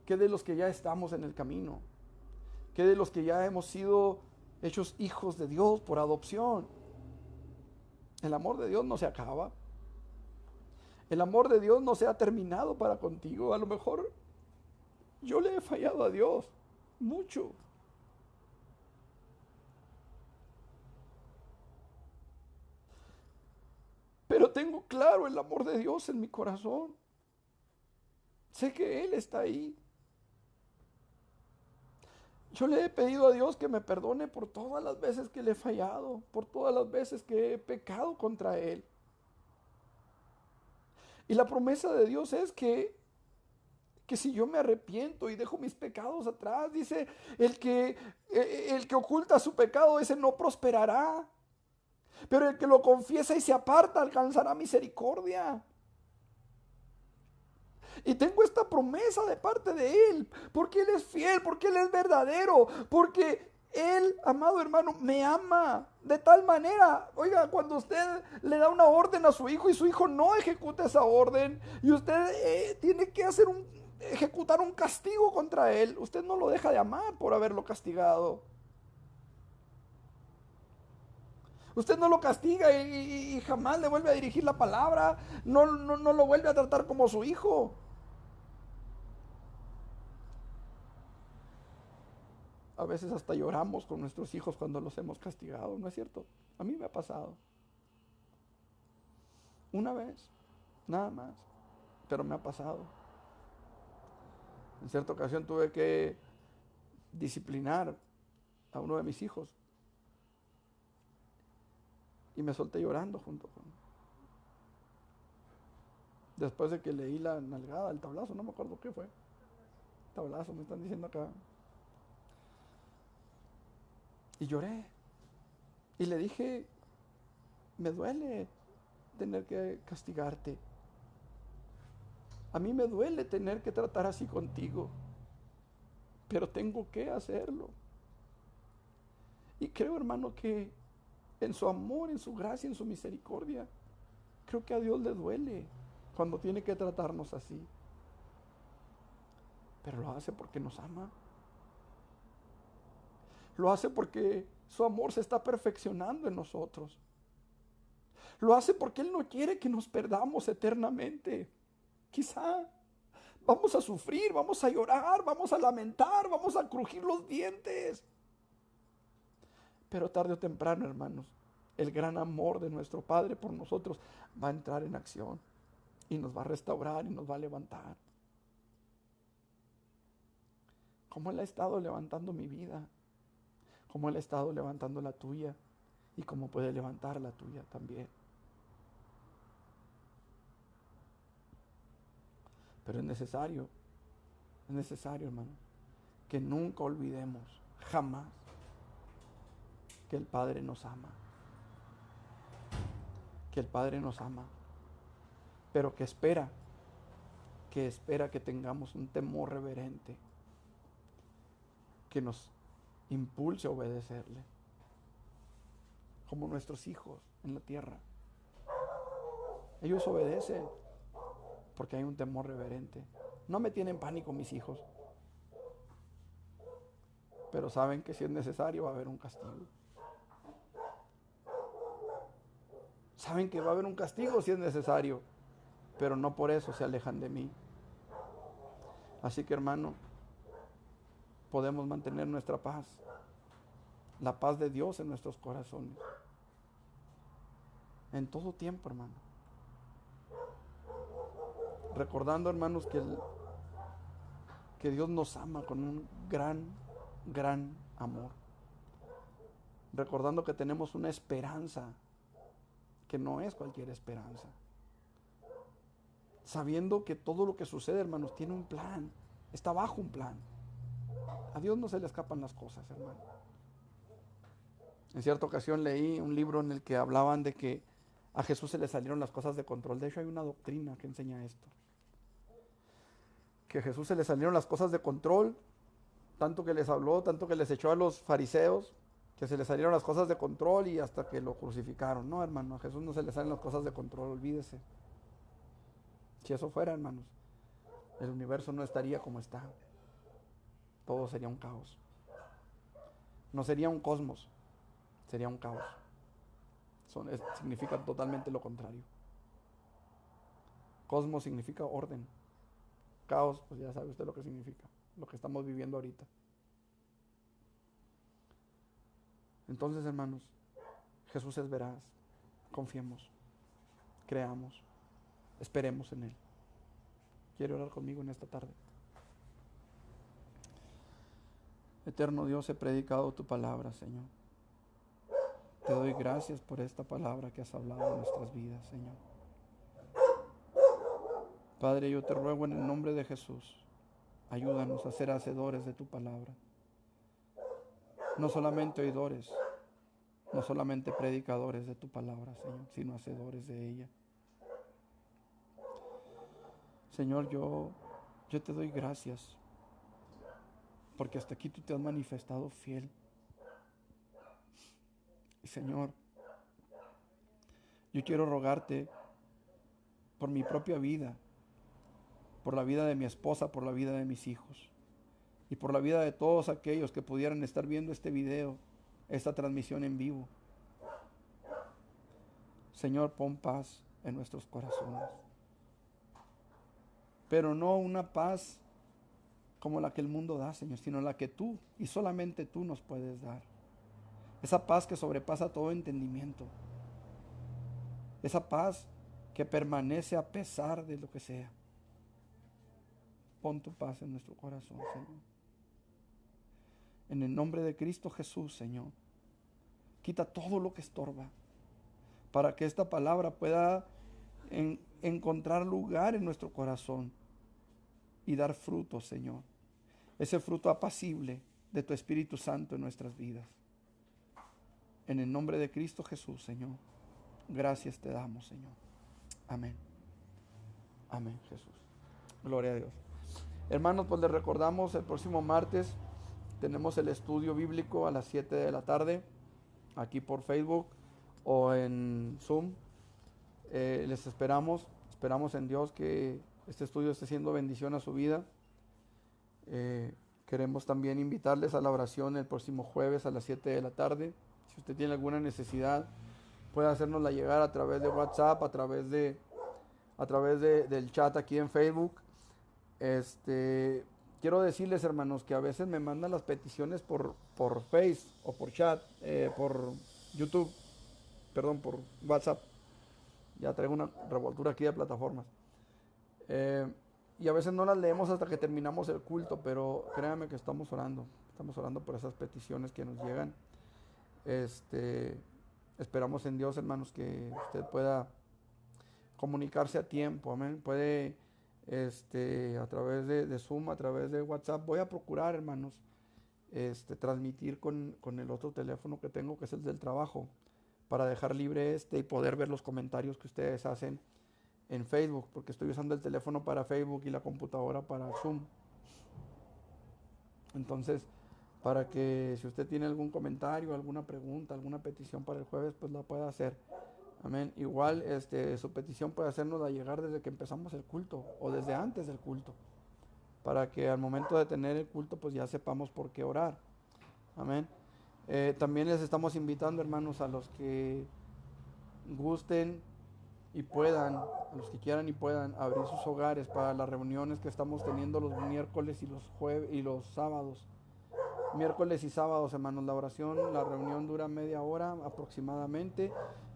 ¿Qué de los que ya estamos en el camino? ¿Qué de los que ya hemos sido hechos hijos de Dios por adopción? El amor de Dios no se acaba. El amor de Dios no se ha terminado para contigo. A lo mejor yo le he fallado a Dios mucho. Pero tengo claro el amor de Dios en mi corazón. Sé que Él está ahí. Yo le he pedido a Dios que me perdone por todas las veces que le he fallado, por todas las veces que he pecado contra Él. Y la promesa de Dios es que si yo me arrepiento y dejo mis pecados atrás, dice, el que oculta su pecado, ese no prosperará. Pero el que lo confiesa y se aparta alcanzará misericordia. Y tengo esta promesa de parte de Él, porque Él es fiel, porque Él es verdadero, porque Él, amado hermano, me ama de tal manera. Oiga, cuando usted le da una orden a su hijo y su hijo no ejecuta esa orden, y usted tiene que ejecutar un castigo contra él, usted no lo deja de amar por haberlo castigado. Usted no lo castiga y jamás le vuelve a dirigir la palabra, no lo vuelve a tratar como su hijo. A veces hasta lloramos con nuestros hijos cuando los hemos castigado, ¿no es cierto? A mí me ha pasado. Una vez, nada más, pero me ha pasado. En cierta ocasión tuve que disciplinar a uno de mis hijos y me solté llorando junto con él. Después de que leí la nalgada, el tablazo, no me acuerdo qué fue. Tablazo, me están diciendo acá. Y lloré. Y le dije, me duele tener que castigarte. A mí me duele tener que tratar así contigo. Pero tengo que hacerlo. Y creo, hermano, que en su amor, en su gracia, en su misericordia, creo que a Dios le duele cuando tiene que tratarnos así. Pero lo hace porque nos ama. Lo hace porque su amor se está perfeccionando en nosotros. Lo hace porque Él no quiere que nos perdamos eternamente. Quizá vamos a sufrir, vamos a llorar, vamos a lamentar, vamos a crujir los dientes. Pero tarde o temprano, hermanos, el gran amor de nuestro Padre por nosotros va a entrar en acción y nos va a restaurar y nos va a levantar. Como Él ha estado levantando mi vida, como Él ha estado levantando la tuya y como puede levantar la tuya también. Pero es necesario, hermano, que nunca olvidemos, jamás, que el Padre nos ama. Que el Padre nos ama, pero que espera que tengamos un temor reverente que nos impulse a obedecerle, como nuestros hijos en la tierra. Ellos obedecen porque hay un temor reverente. No me tienen pánico mis hijos, pero saben que si es necesario va a haber un castigo. Saben que va a haber un castigo si es necesario, pero no por eso se alejan de mí. Así que, hermano, podemos mantener nuestra paz, la paz de Dios en nuestros corazones, en todo tiempo, hermano. Recordando, hermanos, que Dios nos ama con un gran amor. Recordando que tenemos una esperanza que no es cualquier esperanza. Sabiendo que todo lo que sucede, hermanos, tiene un plan, está bajo un plan. A Dios no se le escapan las cosas, hermano. En cierta ocasión leí un libro en el que hablaban de que a Jesús se le salieron las cosas de control. De hecho, hay una doctrina que enseña esto. Que a Jesús se le salieron las cosas de control, tanto que les habló, tanto que les echó a los fariseos, que se le salieron las cosas de control y hasta que lo crucificaron. No, hermano, a Jesús no se le salen las cosas de control, olvídese. Si eso fuera, hermanos, el universo no estaría como está. Todo sería un caos. No sería un cosmos, sería un caos. Significa totalmente lo contrario. Cosmos significa orden. Caos, pues ya sabe usted lo que significa, lo que estamos viviendo ahorita. Entonces, hermanos, Jesús es veraz. Confiemos, creamos, esperemos en Él. ¿Quiere orar conmigo en esta tarde? Eterno Dios, he predicado tu palabra, Señor. Te doy gracias por esta palabra que has hablado en nuestras vidas, Señor. Padre, yo te ruego en el nombre de Jesús, ayúdanos a ser hacedores de tu palabra. No solamente oidores, no solamente predicadores de tu palabra, Señor, sino hacedores de ella. Señor, yo te doy gracias, porque hasta aquí tú te has manifestado fiel. Y Señor, yo quiero rogarte por mi propia vida, por la vida de mi esposa, por la vida de mis hijos y por la vida de todos aquellos que pudieran estar viendo este video, esta transmisión en vivo. Señor, pon paz en nuestros corazones, pero no una paz como la que el mundo da, Señor, sino la que tú y solamente tú nos puedes dar. Esa paz que sobrepasa todo entendimiento. Esa paz que permanece a pesar de lo que sea. Pon tu paz en nuestro corazón, Señor. En el nombre de Cristo Jesús, Señor, quita todo lo que estorba para que esta palabra pueda encontrar lugar en nuestro corazón y dar fruto, Señor. Ese fruto apacible de tu Espíritu Santo en nuestras vidas. En el nombre de Cristo Jesús, Señor, gracias te damos, Señor. Amén. Amén, Jesús. Gloria a Dios. Hermanos, pues les recordamos, el próximo martes tenemos el estudio bíblico a las 7 de la tarde, aquí por Facebook o en Zoom. Les esperamos en Dios que este estudio esté siendo bendición a su vida. Queremos también invitarles a la oración el próximo jueves a las 7 de la tarde. Si usted tiene alguna necesidad, puede hacérnosla llegar a través de WhatsApp, a través del chat aquí en Facebook. Quiero decirles, hermanos, que a veces me mandan las peticiones por Face o por chat, por YouTube, perdón, por WhatsApp. Ya traigo una revoltura aquí de plataformas. Y a veces no las leemos hasta que terminamos el culto, pero créanme que estamos orando por esas peticiones que nos llegan. Esperamos en Dios, hermanos, que usted pueda comunicarse a tiempo, amén. Puede a través de Zoom, a través de WhatsApp. Voy a procurar, hermanos, transmitir con el otro teléfono que tengo, que es el del trabajo, para dejar libre y poder ver los comentarios que ustedes hacen en Facebook, porque estoy usando el teléfono para Facebook y la computadora para Zoom. Entonces, para que si usted tiene algún comentario, alguna pregunta, alguna petición para el jueves, pues la pueda hacer. Amén. Igual, su petición puede hacernosla llegar desde que empezamos el culto o desde antes del culto, para que al momento de tener el culto, pues ya sepamos por qué orar. Amén. También les estamos invitando, hermanos, a los que gusten y puedan, a los que quieran y puedan abrir sus hogares para las reuniones que estamos teniendo los miércoles y los jueves y los sábados. Miércoles y sábados, hermanos, la reunión dura media hora aproximadamente.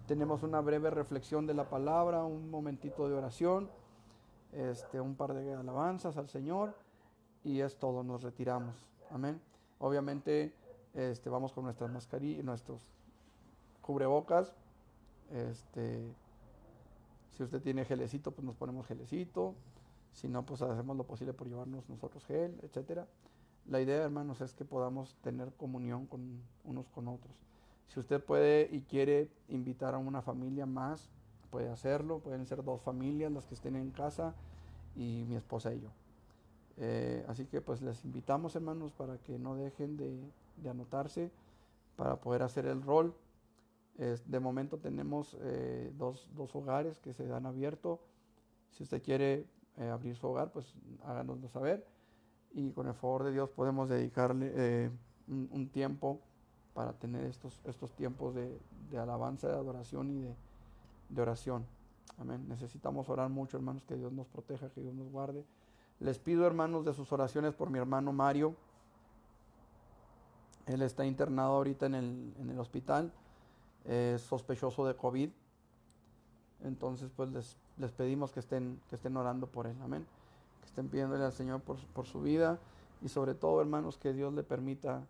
Tenemos una breve reflexión de la palabra, un momentito de oración, un par de alabanzas al Señor y es todo, nos retiramos. Amén. Obviamente, vamos con nuestras mascarillas, nuestros cubrebocas. Si usted tiene gelecito, pues nos ponemos gelecito. Si no, pues hacemos lo posible por llevarnos nosotros gel, etcétera. La idea, hermanos, es que podamos tener comunión con unos con otros. Si usted puede y quiere invitar a una familia más, puede hacerlo. Pueden ser 2 familias las que estén en casa y mi esposa y yo. Así que pues les invitamos, hermanos, para que no dejen de anotarse para poder hacer el rol. De momento tenemos dos hogares que se han abierto. Si usted quiere abrir su hogar, pues háganoslo saber. Y con el favor de Dios podemos dedicarle un tiempo para tener estos tiempos de alabanza, de adoración y de oración. Amén. Necesitamos orar mucho, hermanos, que Dios nos proteja, que Dios nos guarde. Les pido, hermanos, de sus oraciones por mi hermano Mario. Él está internado ahorita en el hospital, sospechoso de COVID. Entonces, pues les pedimos que estén orando por él. Amén. Que estén pidiéndole al Señor por su vida y sobre todo, hermanos, que Dios le permita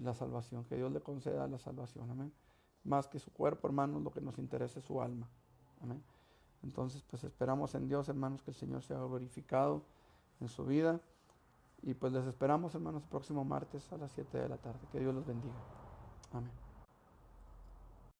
la salvación, que Dios le conceda la salvación. Amén. Más que su cuerpo, hermanos, lo que nos interesa es su alma. Amén. Entonces, pues esperamos en Dios, hermanos, que el Señor sea glorificado en su vida. Y pues les esperamos, hermanos, el próximo martes a las 7 de la tarde. Que Dios los bendiga. Amén.